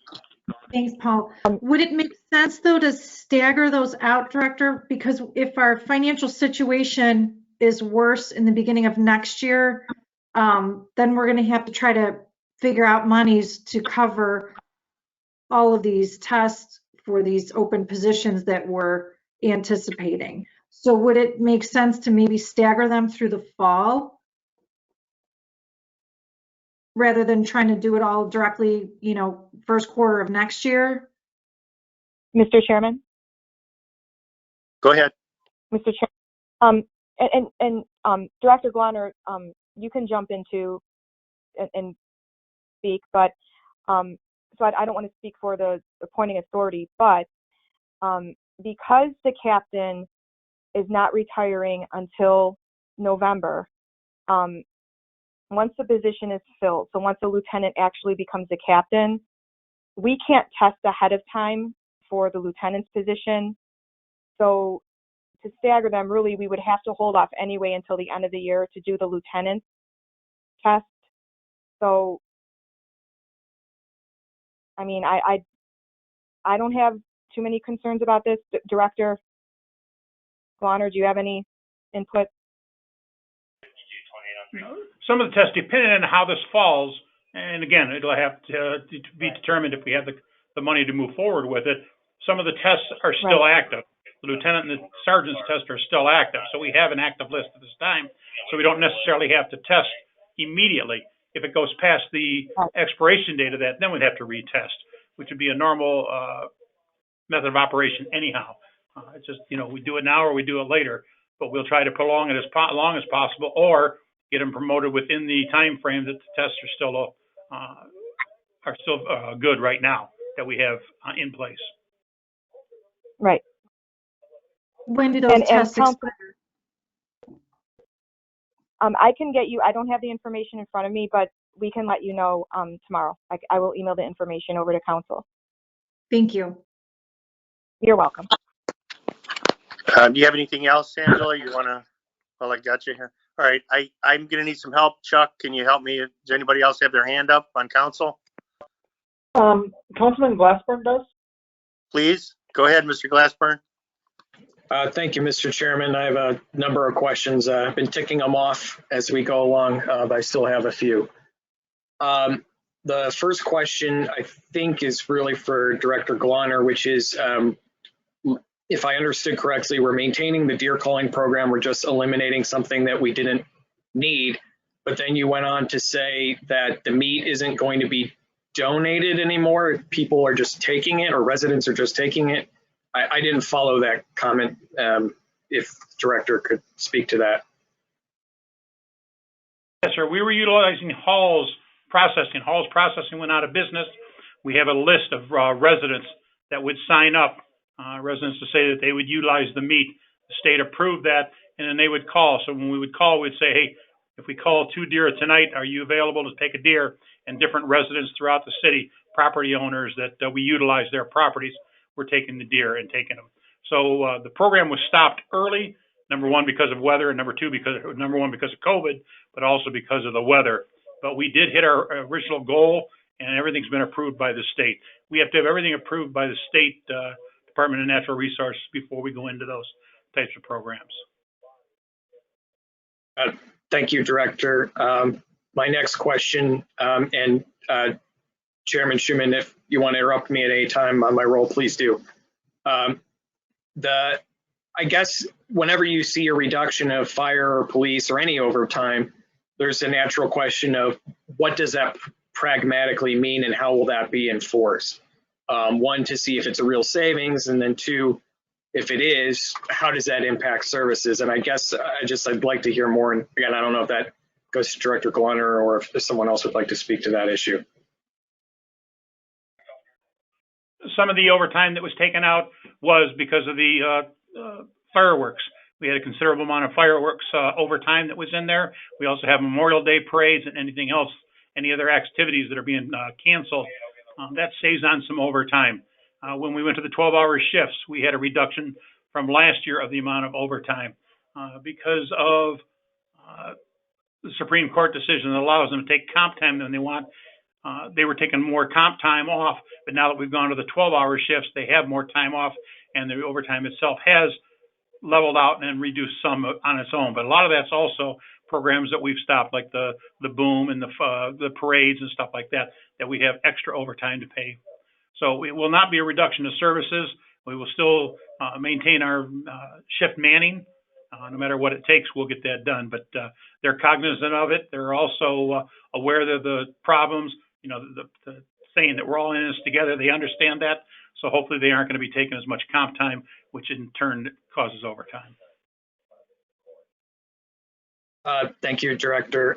Thanks, Paul. Would it make sense, though, to stagger those out, Director? Because if our financial situation is worse in the beginning of next year, then we're going to have to try to figure out monies to cover all of these tests for these open positions that we're anticipating. So would it make sense to maybe stagger them through the fall rather than trying to do it all directly, first quarter of next year? Mr. Chairman? Go ahead. Mr. Chairman, and Director Glonner, you can jump into and speak, but so I don't want to speak for the appointing authority, but because the captain is not retiring until November, once the position is filled, so once the lieutenant actually becomes a captain, we can't test ahead of time for the lieutenant's position. So to stagger them, really, we would have to hold off anyway until the end of the year to do the lieutenant's test. So, I mean, I don't have too many concerns about this. Director Glonner, do you have any input? Some of the tests, depending on how this falls, and again, it'll have to be determined if we have the money to move forward with it. Some of the tests are still active. The lieutenant and the sergeant's tests are still active. So we have an active list at this time. So we don't necessarily have to test immediately. If it goes past the expiration date of that, then we'd have to retest, which would be a normal method of operation anyhow. It's just, we do it now or we do it later, but we'll try to prolong it as long as possible or get them promoted within the time frame that the tests are still good right now that we have in place. Right. When do those tests expire? I can get you, I don't have the information in front of me, but we can let you know tomorrow. I will email the information over to council. Thank you. You're welcome. Do you have anything else, Angela? You want to, well, I got you here. All right, I'm going to need some help. Chuck, can you help me? Does anybody else have their hand up on council? Councilman Glassburn does. Please, go ahead, Mr. Glassburn. Thank you, Mr. Chairman. I have a number of questions. I've been ticking them off as we go along, but I still have a few. The first question, I think, is really for Director Glonner, which is, if I understood correctly, we're maintaining the deer culling program. We're just eliminating something that we didn't need. But then you went on to say that the meat isn't going to be donated anymore. People are just taking it, or residents are just taking it. I didn't follow that comment. If the director could speak to that. Yes, sir. We were utilizing Hall's processing. Hall's processing went out of business. We have a list of residents that would sign up, residents to say that they would utilize the meat. The state approved that, and then they would call. So when we would call, we'd say, hey, if we call 2 deer tonight, are you available to take a deer? And different residents throughout the city, property owners that we utilize their properties, were taking the deer and taking them. So the program was stopped early, number one, because of weather, and number one, because of COVID, but also because of the weather. But we did hit our original goal, and everything's been approved by the state. We have to have everything approved by the state Department of Natural Resources before we go into those types of programs. Thank you, Director. my next question, and Chairman Schuman, if you want to interrupt me at any time on my role, please do. I guess whenever you see a reduction of fire or police or any overtime, there's a natural question of what does that pragmatically mean and how will that be enforced? One, to see if it's a real savings, and then two, if it is, how does that impact services? And I guess I'd like to hear more. And again, I don't know if that goes to Director Glunner or if someone else would like to speak to that issue. Some of the overtime that was taken out was because of the fireworks. We had a considerable amount of fireworks overtime that was in there. We also have Memorial Day parades and anything else, any other activities that are being canceled. That saves on some overtime. When we went to the 12-hour shifts, we had a reduction from last year of the amount of overtime because of the Supreme Court decision that allows them to take comp time than they want. They were taking more comp time off, but now that we've gone to the 12-hour shifts, they have more time off, and the overtime itself has leveled out and reduced some on its own. But a lot of that's also programs that we've stopped, like the boom and the parades and stuff like that, that we have extra overtime to pay. So it will not be a reduction of services. We will still maintain our shift manning. No matter what it takes, we'll get that done. But they're cognizant of it. They're also aware of the problems, the saying that we're all in this together. They understand that. So hopefully they aren't going to be taking as much comp time, which in turn causes overtime. Thank you, Director.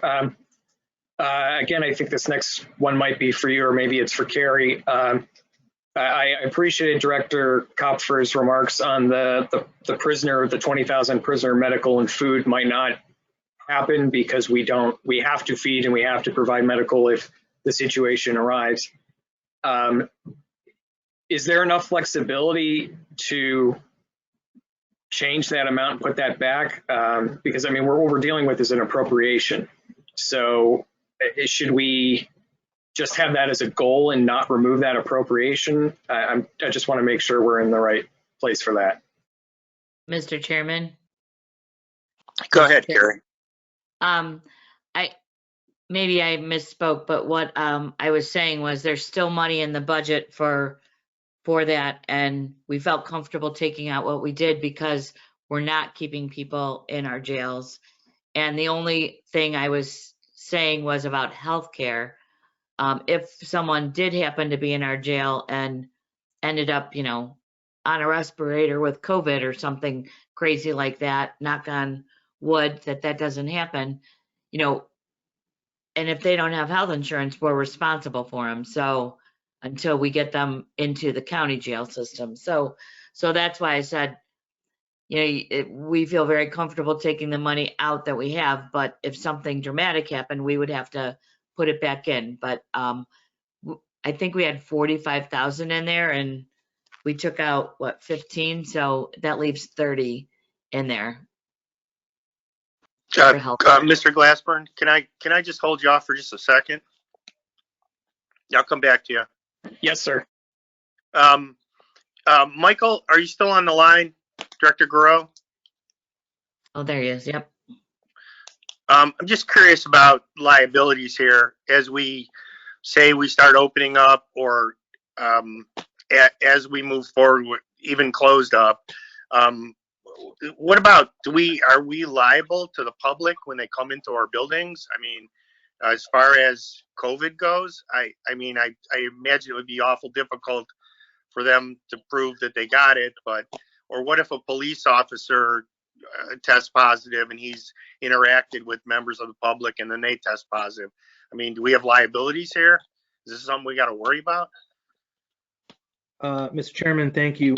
Again, I think this next one might be for you, or maybe it's for Carrie. I appreciated Director Kopfer's remarks on the prisoner, the 20,000 prisoner medical and food might not happen because we have to feed and we have to provide medical if the situation arrives. Is there enough flexibility to change that amount and put that back? Because I mean, what we're dealing with is an appropriation. So should we just have that as a goal and not remove that appropriation? I just want to make sure we're in the right place for that. Mr. Chairman? Go ahead, Carrie. Maybe I misspoke, but what I was saying was there's still money in the budget for that, and we felt comfortable taking out what we did because we're not keeping people in our jails. And the only thing I was saying was about healthcare. If someone did happen to be in our jail and ended up, on a respirator with COVID or something crazy like that, knock on wood that doesn't happen, and if they don't have health insurance, we're responsible for them. So until we get them into the county jail system. So that's why I said, we feel very comfortable taking the money out that we have, but if something dramatic happened, we would have to put it back in. But I think we had 45,000 in there and we took out 15, so that leaves 30 in there. Mr. Glassburn, can I just hold you off for just a second? I'll come back to you. Yes, sir. Michael, are you still on the line? Director Garreau? Oh, there he is. Yep. I'm just curious about liabilities here as we say we start opening up, or as we move forward, even closed up. What about, are we liable to the public when they come into our buildings? I mean, as far as COVID goes, I imagine it would be awful difficult for them to prove that they got it, or what if a police officer tests positive and he's interacted with members of the public and then they test positive? I mean, do we have liabilities here? Is this something we got to worry about? Mr. Chairman, thank you.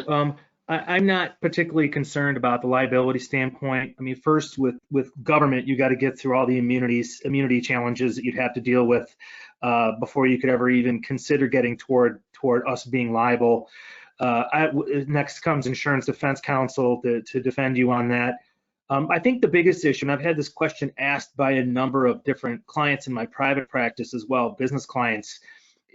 I'm not particularly concerned about the liability standpoint. I mean, first with government, you got to get through all the immunity challenges that you'd have to deal with before you could ever even consider getting toward us being liable. Next comes Insurance Defense Counsel to defend you on that. I think the biggest issue, and I've had this question asked by a number of different clients in my private practice as well, business clients,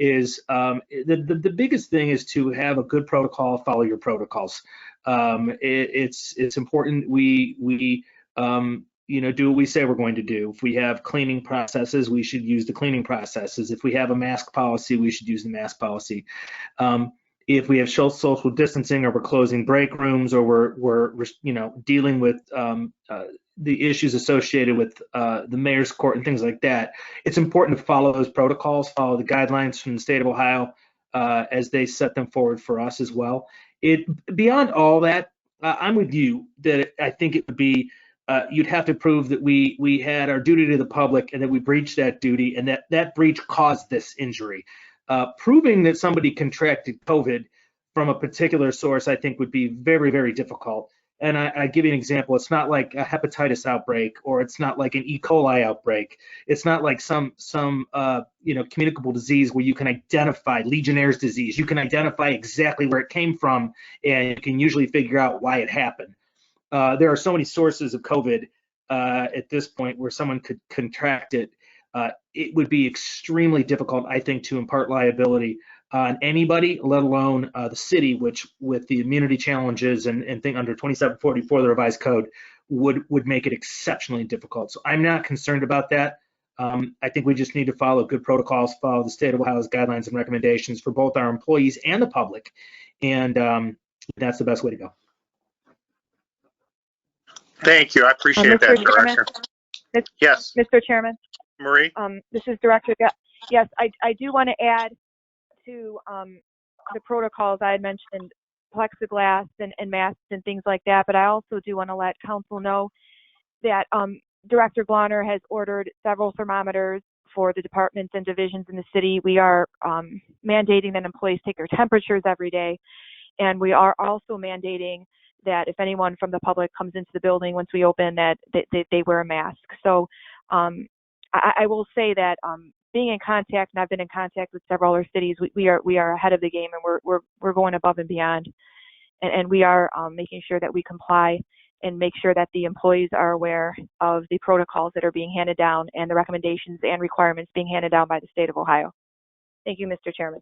is the biggest thing is to have a good protocol, follow your protocols. It's important we do what we say we're going to do. If we have cleaning processes, we should use the cleaning processes. If we have a mask policy, we should use the mask policy. If we have social distancing, or we're closing break rooms, or we're dealing with the issues associated with the mayor's court and things like that, it's important to follow those protocols, follow the guidelines from the state of Ohio as they set them forward for us as well. Beyond all that, I'm with you that I think it would be you'd have to prove that we had our duty to the public and that we breached that duty, and that breach caused this injury. Proving that somebody contracted COVID from a particular source, I think, would be very, very difficult. And I give you an example. It's not like a hepatitis outbreak, or it's not like an E. coli outbreak. It's not like some communicable disease where you can identify Legionnaire's disease. You can identify exactly where it came from, and you can usually figure out why it happened. There are so many sources of COVID at this point where someone could contract it. It would be extremely difficult, I think, to impart liability on anybody, let alone the city, which, with the immunity challenges and thing under 2744, the revised code, would make it exceptionally difficult. So I'm not concerned about that. I think we just need to follow good protocols, follow the state of Ohio's guidelines and recommendations for both our employees and the public, and that's the best way to go. Thank you. I appreciate that, Director. Yes. Mr. Chairman. Marie? This is Director. Yes, I do want to add to the protocols. I had mentioned plexiglass and masks and things like that, but I also do want to let council know that Director Glonner has ordered several thermometers for the departments and divisions in the city. We are mandating that employees take their temperatures every day, and we are also mandating that if anyone from the public comes into the building once we open, that they wear a mask. So I will say that being in contact, and I've been in contact with several other cities, we are ahead of the game, and we're going above and beyond, and we are making sure that we comply and make sure that the employees are aware of the protocols that are being handed down and the recommendations and requirements being handed down by the state of Ohio. Thank you, Mr. Chairman.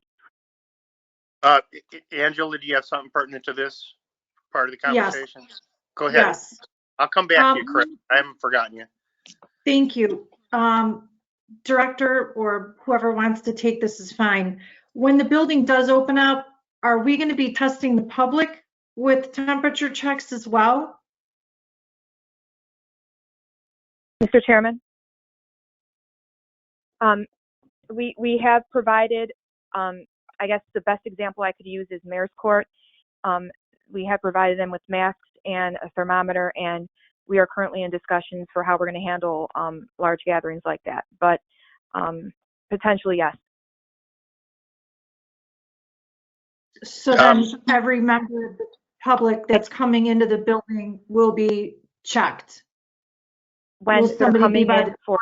Angela, do you have something pertinent to this part of the conversation? Yes. Go ahead. Yes. I'll come back to you, Chris. I haven't forgotten you. Thank you. Director, or whoever wants to take this is fine. When the building does open up, are we going to be testing the public with temperature checks as well? Mr. Chairman, we have provided, I guess the best example I could use is Mayor's Court. We have provided them with masks and a thermometer, and we are currently in discussions for how we're going to handle large gatherings like that. But potentially, yes. So then every member of the public that's coming into the building will be checked. When they're coming in for,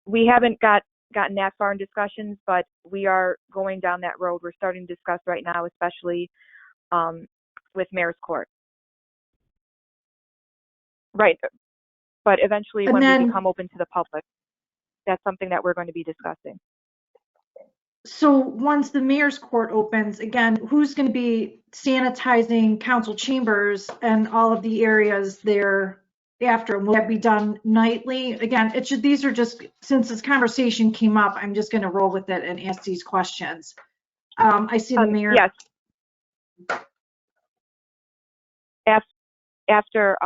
we haven't gotten that far in discussions, but we are going down that road. We're starting to discuss right now, especially with Mayor's Court. Right, but eventually when we become open to the public, that's something that we're going to be discussing. So once the Mayor's Court opens, again, who's going to be sanitizing council chambers and all of the areas there after? Will that be done nightly? Again, these are just, since this conversation came up, I'm just going to roll with it and ask these questions. I see the mayor. Yes. After,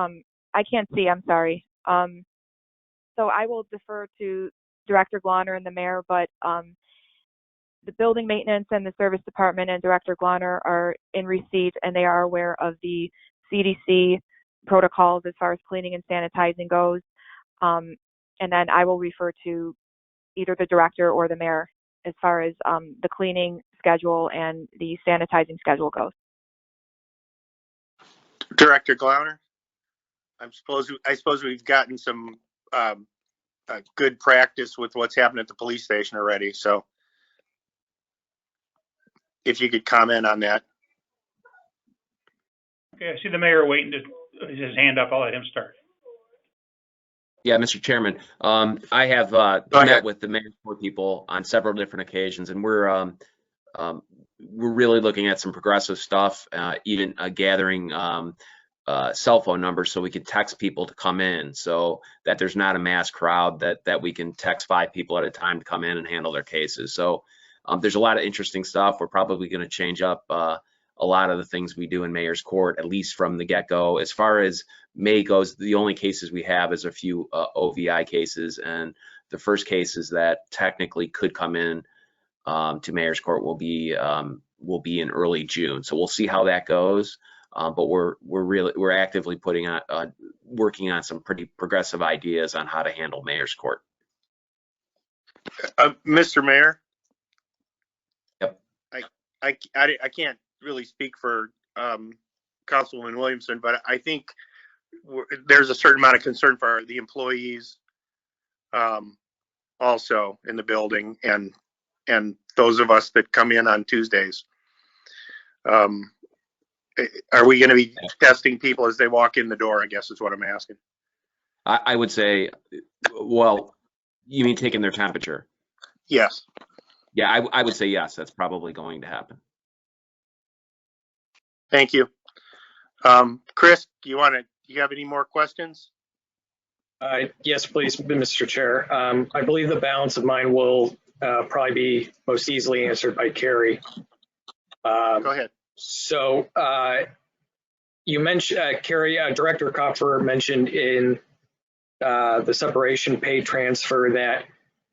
I can't see, I'm sorry. So I will defer to Director Glonner and the mayor, but the building maintenance and the service department and Director Glonner are in receipt, and they are aware of the CDC protocols as far as cleaning and sanitizing goes. And then I will refer to either the director or the mayor as far as the cleaning schedule and the sanitizing schedule goes. Director Glonner, I suppose we've gotten some good practice with what's happened at the police station already. So if you could comment on that. Okay, I see the mayor waiting to his hand up. I'll let him start. Yeah, Mr. Chairman, I have met with the Mayor's Court people on several different occasions, and we're really looking at some progressive stuff, even gathering cell phone numbers so we can text people to come in, so that there's not a mass crowd, that we can text 5 people at a time to come in and handle their cases. So there's a lot of interesting stuff. We're probably going to change up a lot of the things we do in Mayor's Court, at least from the get-go. As far as May goes, the only cases we have is a few OVI cases, and the first cases that technically could come in to Mayor's Court will be in early June. So we'll see how that goes. But we're actively working on some pretty progressive ideas on how to handle Mayor's Court. Mr. Mayor? Yep. I can't really speak for Councilwoman Williamson, but I think there's a certain amount of concern for the employees also in the building, and those of us that come in on Tuesdays. Are we going to be testing people as they walk in the door, I guess is what I'm asking. I would say, well, you mean taking their temperature? Yes. Yeah, I would say yes, that's probably going to happen. Thank you. Chris, do you have any more questions? Yes, please, Mr. Chair. I believe the balance of mine will probably be most easily answered by Carrie. Go ahead. So you mentioned, Carrie, Director Kopfer mentioned in the separation pay transfer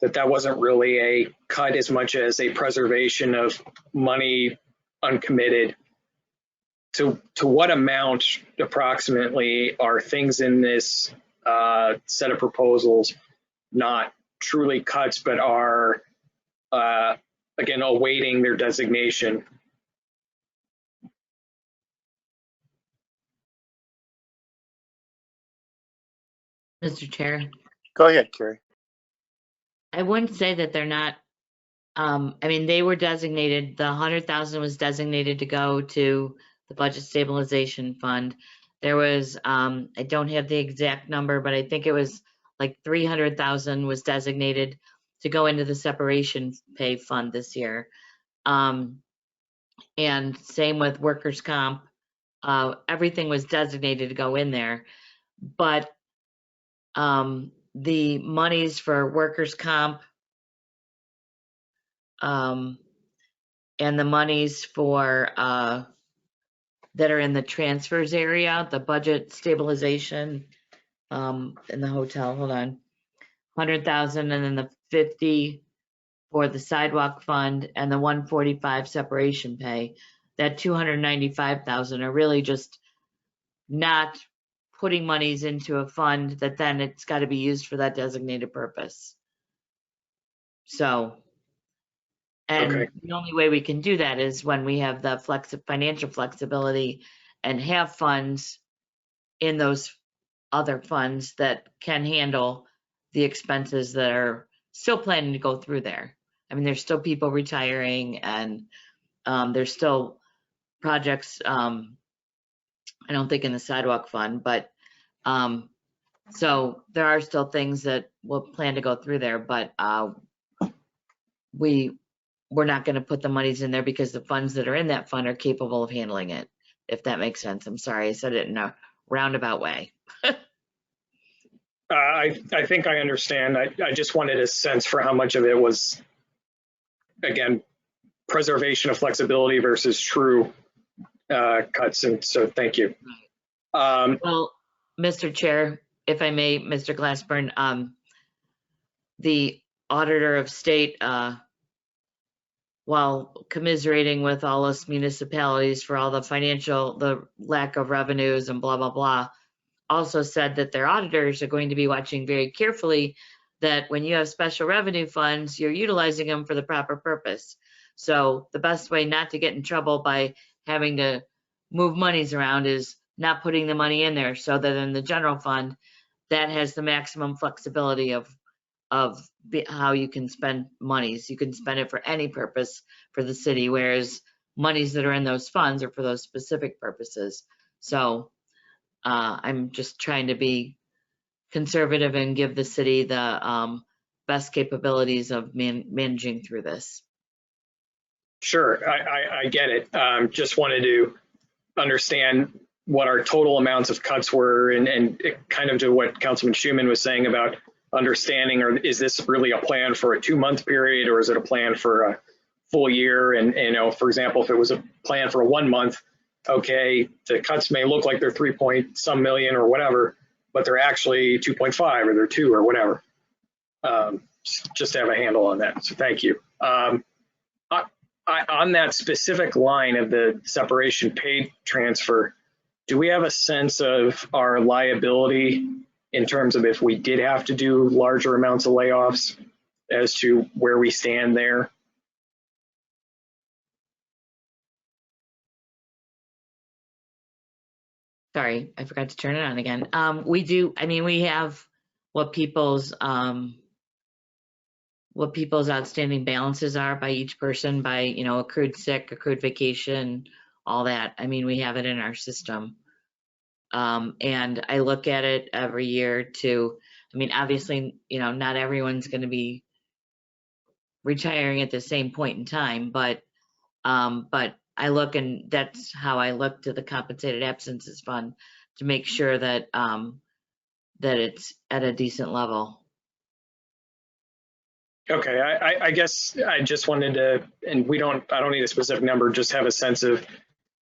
that wasn't really a cut as much as a preservation of money uncommitted. To what amount approximately are things in this set of proposals not truly cuts, but are again awaiting their designation? Mr. Chair, Go ahead, Carrie. I wouldn't say that they're not, I mean, they were designated, the 100,000 was designated to go to the Budget Stabilization Fund. There was, I don't have the exact number, but I think it was like 300,000 was designated to go into the separation pay fund this year. And same with workers' comp. Everything was designated to go in there, but the monies for workers' comp and the monies for that are in the transfers area, the budget stabilization in the hotel, hold on, 100,000, and then the 50 for the sidewalk fund and the 145 separation pay, that 295,000 are really just not putting monies into a fund that then it's got to be used for that designated purpose. So, and Okay. the only way we can do that is when we have the financial flexibility and have funds in those other funds that can handle the expenses that are still planning to go through there. I mean, there's still people retiring, and there's still projects, I don't think in the sidewalk fund, but so there are still things that we'll plan to go through there, but we're not going to put the monies in there because the funds that are in that fund are capable of handling it, if that makes sense. I'm sorry, I said it in a roundabout way. I think I understand. I just wanted a sense for how much of it was, again, preservation of flexibility versus true cuts. And so thank you. Well, Mr. Chair, if I may, Mr. Glassburn, the Auditor of State, while commiserating with all us municipalities for all the lack of revenues and blah, blah, blah, also said that their auditors are going to be watching very carefully that when you have special revenue funds, you're utilizing them for the proper purpose. So the best way not to get in trouble by having to move monies around is not putting the money in there, so that in the general fund, that has the maximum flexibility of how you can spend monies. You can spend it for any purpose for the city, whereas monies that are in those funds are for those specific purposes. So I'm just trying to be conservative and give the city the best capabilities of managing through this. Sure, I get it. Just wanted to understand what our total amounts of cuts were, and it kind of to what Councilman Schuman was saying about understanding, or is this really a plan for a 2-month period, or is it a plan for a full year? And, you know, for example, if it was a plan for 1 month, okay, the cuts may look like they're 3-point-some million or whatever, but they're actually 2.5 or they're 2 or whatever. Just to have a handle on that. So thank you. On that specific line of the separation pay transfer, do we have a sense of our liability in terms of if we did have to do larger amounts of layoffs as to where we stand there? Sorry, I forgot to turn it on again. We do, I mean, we have what people's outstanding balances are by each person, by, you know, accrued sick, accrued vacation, all that. I mean, we have it in our system. And I look at it every year to, I mean, obviously, you know, not everyone's going to be retiring at the same point in time, but I look, and that's how I look to the compensated absences fund to make sure that that it's at a decent level. Okay, I guess I just wanted to, and I don't need a specific number, just have a sense of,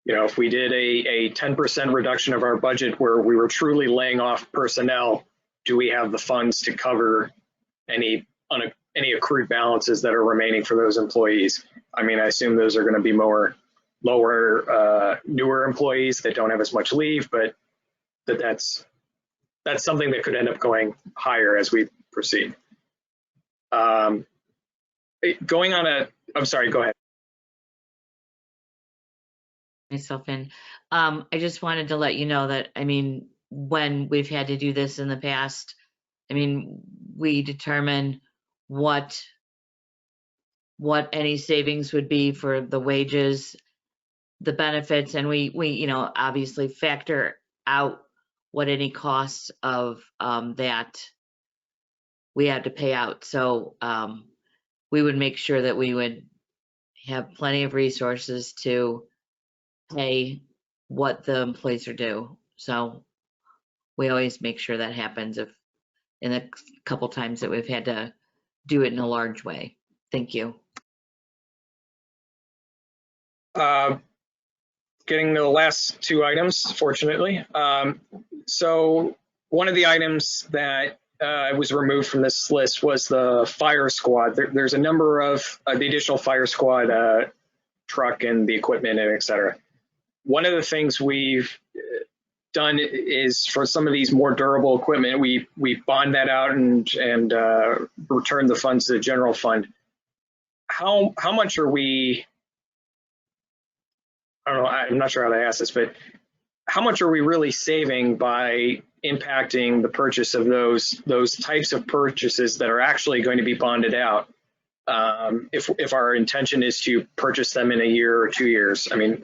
you know, if we did a 10% reduction of our budget where we were truly laying off personnel, do we have the funds to cover any accrued balances that are remaining for those employees? I mean, I assume those are going to be lower, newer employees that don't have as much leave, but that's something that could end up going higher as we proceed. I'm sorry, go ahead. Myself in. I just wanted to let you know that, I mean, when we've had to do this in the past, I mean, we determine what any savings would be for the wages, the benefits, and we you know, obviously factor out what any costs of that we had to pay out. So we would make sure that we would have plenty of resources to pay what the employees are due. So we always make sure that happens if in a couple times that we've had to do it in a large way. Thank you. Getting to the last 2 items, fortunately. So one of the items that was removed from this list was the fire squad. There's a number of the additional fire squad truck and the equipment and et cetera. One of the things we've done is for some of these more durable equipment, we bond that out and return the funds to the general fund. How much are we, I don't know, I'm not sure how to ask this, but how much are we really saving by impacting the purchase of those types of purchases that are actually going to be bonded out? If our intention is to purchase them in a year or 2 years, I mean,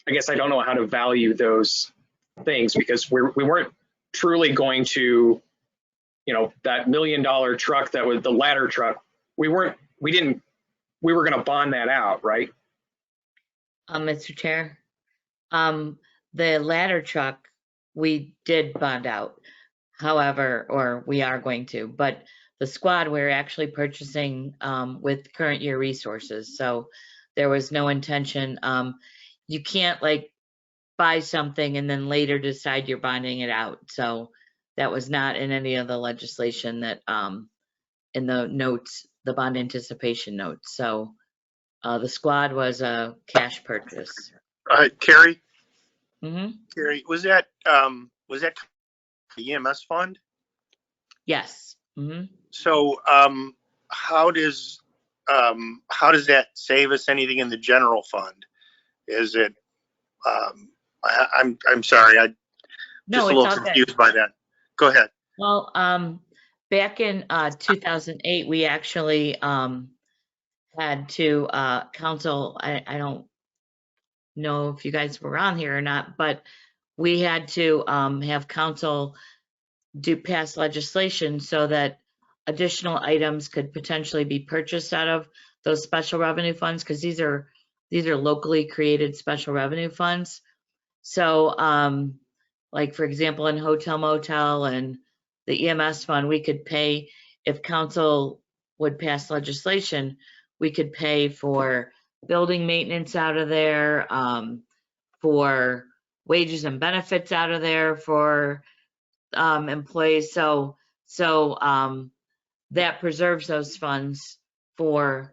I guess I don't know how to value those things, because we weren't truly going to, you know, that $1 million truck that was the ladder truck. We were going to bond that out, right? Mr. Chair, the ladder truck, we did bond out. However, or we are going to, but the squad, we're actually purchasing with current year resources. So there was no intention. You can't like buy something and then later decide you're bonding it out. So that was not in any of the legislation that in the notes, the bond anticipation notes. So the squad was a cash purchase. Carrie? Mm-hmm. Carrie, was that the EMS fund? Yes. Mm-hmm. So how does that save us anything in the general fund? Is it, I'm sorry, I'm just a little confused by that. Go ahead. Well, back in 2008, we actually had to council, I don't know if you guys were on here or not, but we had to have council pass legislation so that additional items could potentially be purchased out of those special revenue funds, because these are locally created special revenue funds. So, like for example, in hotel motel and the EMS fund, we could pay, if council would pass legislation, we could pay for building maintenance out of there, for wages and benefits out of there for employees. So that preserves those funds for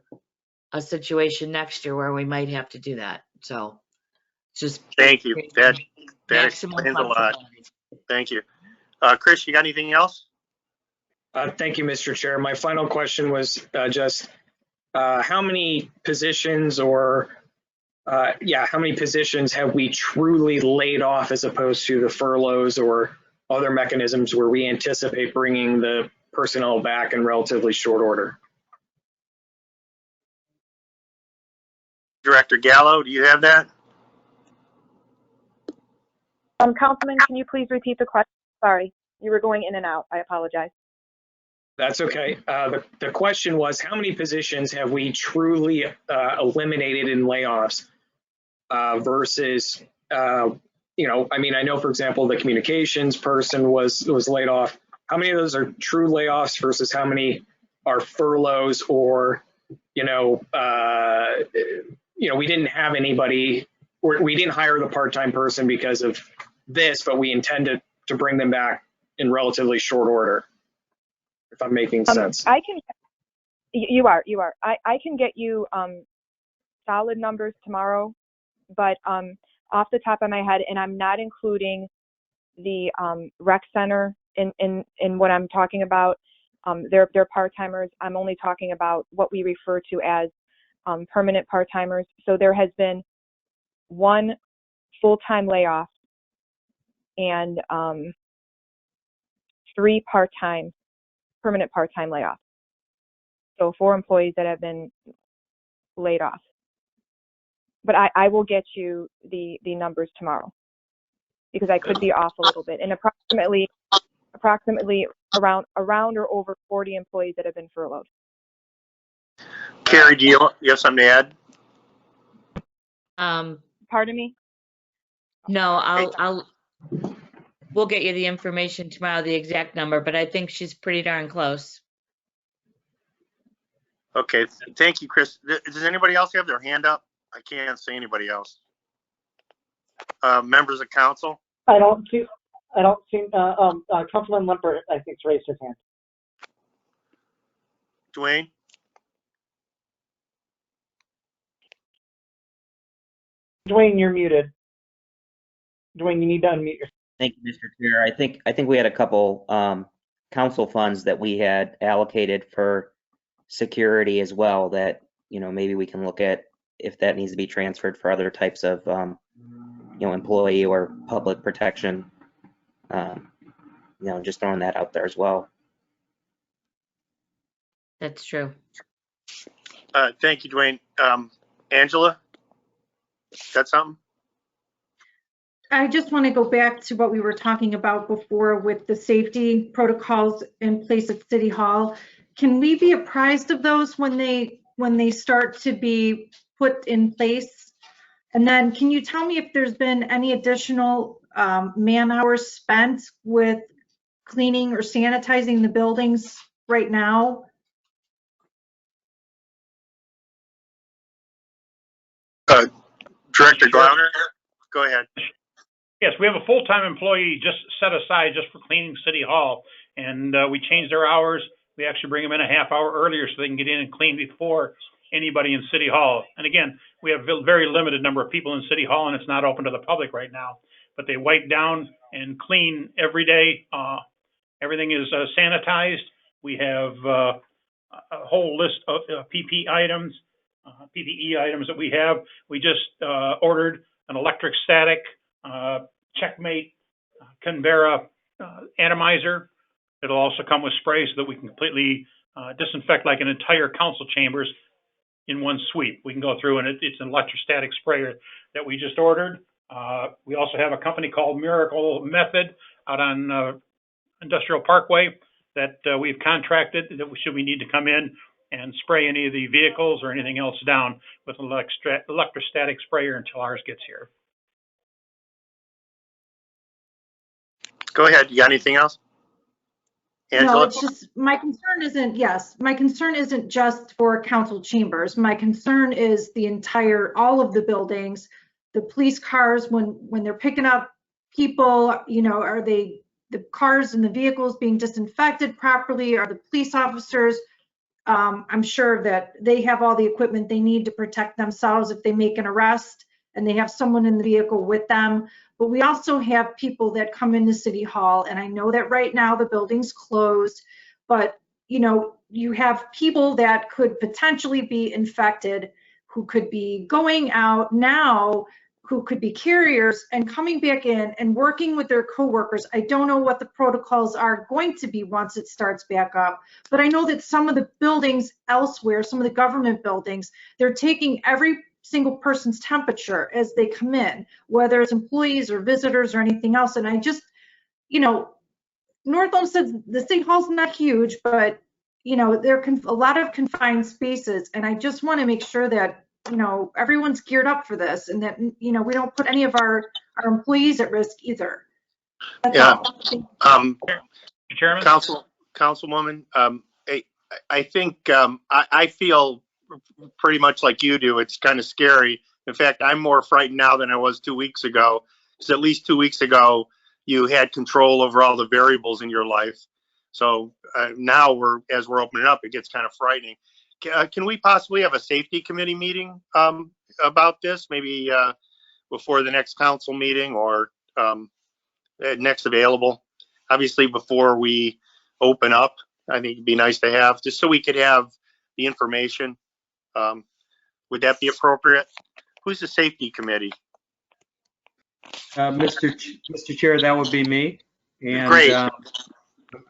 a situation next year where we might have to do that. So just Thank you. That maximum explains a lot. flexibility. Thank you. Chris, you got anything else? Thank you, Mr. Chair. My final question was just how many positions or how many positions have we truly laid off as opposed to the furloughs or other mechanisms where we anticipate bringing the personnel back in relatively short order? Director Gallo, do you have that? Councilman, can you please repeat the question? Sorry, you were going in and out. I apologize. That's okay. The question was, how many positions have we truly eliminated in layoffs versus, I mean, I know, for example, the communications person was laid off. How many of those are true layoffs versus how many are furloughs or, we didn't have anybody, or we didn't hire the part-time person because of this, but we intended to bring them back in relatively short order, if I'm making sense. You are. I can get you solid numbers tomorrow, but off the top of my head, and I'm not including the rec center in what I'm talking about. They're part-timers. I'm only talking about what we refer to as permanent part-timers. So there has been one full-time layoff and 3 permanent part-time layoffs. So 4 employees that have been laid off. But I will get you the numbers tomorrow because I could be off a little bit. And approximately around or over 40 employees that have been furloughed. Carrie, do you have something to add? Pardon me? No, we'll get you the information tomorrow, the exact number, but I think she's pretty darn close. Okay, thank you, Chris. Does anybody else have their hand up? I can't see anybody else. Members of council? I don't see, Councilman Limper, I think, raised his hand. Dwayne? Dwayne, you're muted. Dwayne, you need to unmute yourself. Thank you, Mr. Chair. I think we had a couple council funds that we had allocated for security as well that, maybe we can look at if that needs to be transferred for other types of, employee or public protection. Just throwing that out there as well. That's true. Thank you, Dwayne. Angela, got something? I just want to go back to what we were talking about before with the safety protocols in place at City Hall. Can we be apprised of those when they start to be put in place? And then can you tell me if there's been any additional man hours spent with cleaning or sanitizing the buildings right now? Director Glauner, go ahead. Yes, we have a full-time employee just set aside just for cleaning City Hall, and we changed their hours. We actually bring them in a half hour earlier so they can get in and clean before anybody in City Hall. And again, we have a very limited number of people in City Hall, and it's not open to the public right now. But they wipe down and clean every day. Everything is sanitized. We have a whole list of PPE items that we have. We just ordered an electrostatic Checkmate Canberra atomizer. It'll also come with spray so that we can completely disinfect like an entire council chambers in one sweep. We can go through and it's an electrostatic sprayer that we just ordered. We also have a company called Miracle Method out on Industrial Parkway that we've contracted that should we need to come in and spray any of the vehicles or anything else down with an electrostatic sprayer until ours gets here. Go ahead. You got anything else? No, Angela? it's just, my concern isn't just for council chambers. My concern is the entire, all of the buildings, the police cars, when they're picking up people, you know, are the cars and the vehicles being disinfected properly? Are the police officers, I'm sure that they have all the equipment they need to protect themselves if they make an arrest and they have someone in the vehicle with them. But we also have people that come into City Hall, and I know that right now the building's closed, but you know, you have people that could potentially be infected, who could be going out now, who could be carriers and coming back in and working with their coworkers. I don't know what the protocols are going to be once it starts back up, but I know that some of the buildings elsewhere, some of the government buildings, they're taking every single person's temperature as they come in, whether it's employees or visitors or anything else. And I just, you know, North Olmsted, the City Hall's not huge, but you know, there are a lot of confined spaces, and I just want to make sure that, you know, everyone's geared up for this, and that, you know, we don't put any of our employees at risk either. That's all. Chairman? Councilwoman, I think I feel pretty much like you do. It's kind of scary. In fact, I'm more frightened now than I was 2 weeks ago, because at least 2 weeks ago, you had control over all the variables in your life. So now as we're opening up, it gets kind of frightening. Can we possibly have a safety committee meeting about this, maybe before the next council meeting or next available? Obviously, before we open up, I think it'd be nice to have, just so we could have the information. Would that be appropriate? Who's the safety committee? Mr. Chair, that would be me. And Great.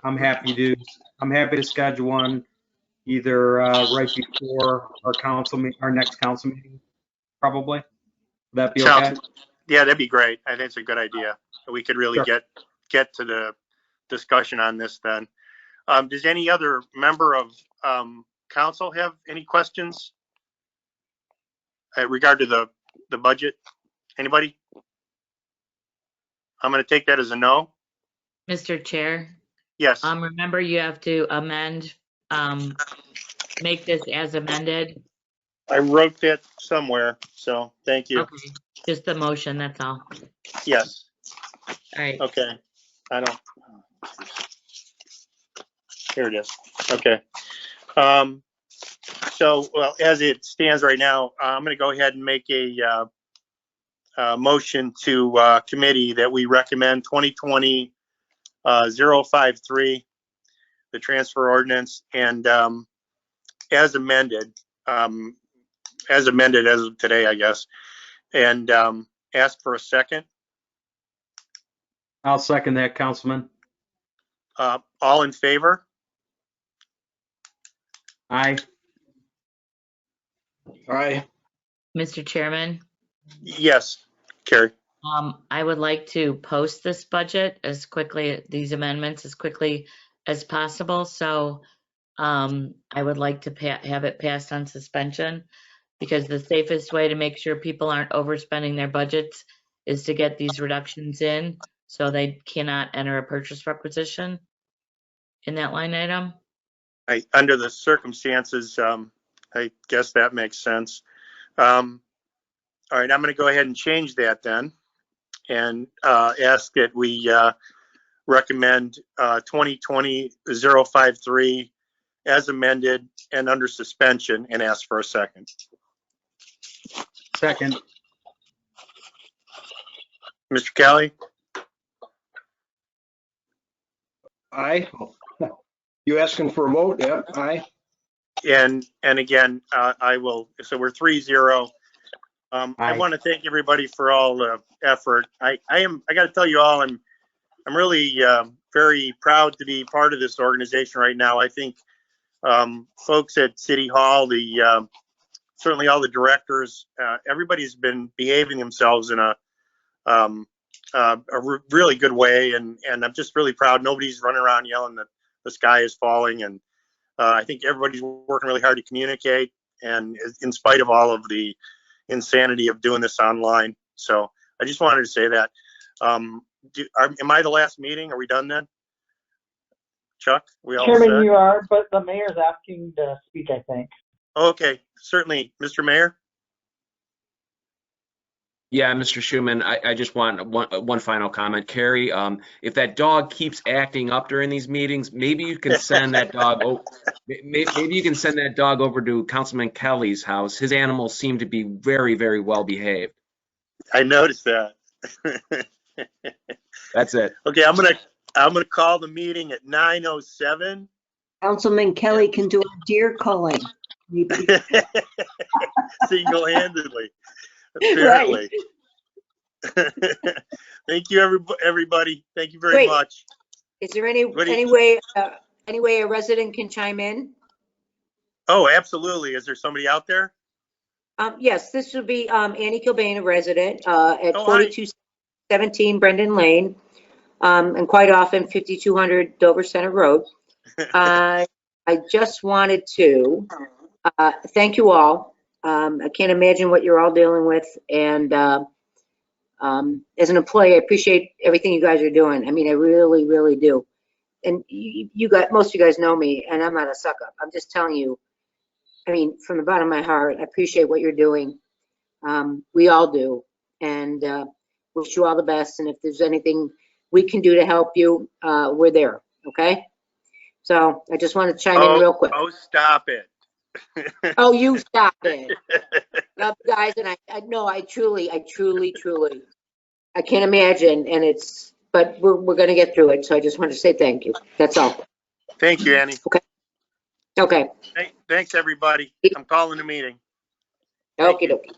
I'm happy to schedule one either right before our next council meeting, probably. Would that be okay? Yeah, that'd be great. I think it's a good idea. We could really Sure. get to the discussion on this then. Does any other member of council have any questions regard to the budget? Anybody? I'm going to take that as a no. Mr. Chair, Yes. remember you have to amend, make this as amended. I wrote that somewhere, so thank you. Okay, just the motion, that's all. Yes. All right. Okay. I don't. Here it is. Okay. So, well, as it stands right now, I'm going to go ahead and make a motion to committee that we recommend 2020-053, the transfer ordinance, and as amended as of today, I guess, and ask for a second. I'll second that, Councilman. All in favor? Aye. Aye. Mr. Chairman, Yes, Carrie. I would like to post this budget as quickly, these amendments as quickly as possible. So I would like to have it passed on suspension, because the safest way to make sure people aren't overspending their budgets is to get these reductions in, so they cannot enter a purchase requisition in that line item. Under the circumstances, I guess that makes sense. All right, I'm going to go ahead and change that then, and ask that we recommend 2020-053 as amended and under suspension, and ask for a second. Second. Mr. Kelly? Aye. You asking for a vote? Yep. Aye. And again, I will, so we're 3-0. I Aye. want to thank everybody for all the effort. I got to tell you all, I'm really very proud to be part of this organization right now. I think folks at City Hall, certainly all the directors, everybody's been behaving themselves in a really good way, and I'm just really proud. Nobody's running around yelling that the sky is falling, and I think everybody's working really hard to communicate, and in spite of all of the insanity of doing this online. So I just wanted to say that. Am I the last meeting? Are we done then? Chuck, we all Chairman, set? you are, but the mayor's asking to speak, I think. Okay, certainly, Mr. Mayor. Yeah, Mr. Schuman, I just want one final comment. Carrie, if that dog keeps acting up during these meetings, maybe you can send that dog. Maybe you can send that dog over to Councilman Kelly's house. His animals seem to be very, very well behaved. I noticed that. That's it. Okay, I'm gonna call the meeting at 9:07. Councilman Kelly can do a deer culling, maybe. Single-handedly, apparently. Thank you, everybody. Thank you very Wait. much. Is there any way a resident can chime in? Oh, absolutely. Is there somebody out there? Yes, this would be Annie Kilbane, a resident at Oh, hi. 4217 Brendan Lane, and quite often 5200 Dover Center Road. I just wanted to thank you all. I can't imagine what you're all dealing with, and as an employee, I appreciate everything you guys are doing. I mean, I really, really do. And you guys, most of you guys know me, and I'm not a suck up. I'm just telling you, I mean, from the bottom of my heart, I appreciate what you're doing. We all do, and wish you all the best. And if there's anything we can do to help you, we're there, okay? So I just want to chime in real quick. Oh, stop it. Oh, you stop it. Love you guys, and I know I truly, I can't imagine, and but we're gonna get through it. So I just wanted to say thank you. That's all. Thank you, Annie. Okay. Thanks, everybody. I'm calling the meeting. Okie dokie.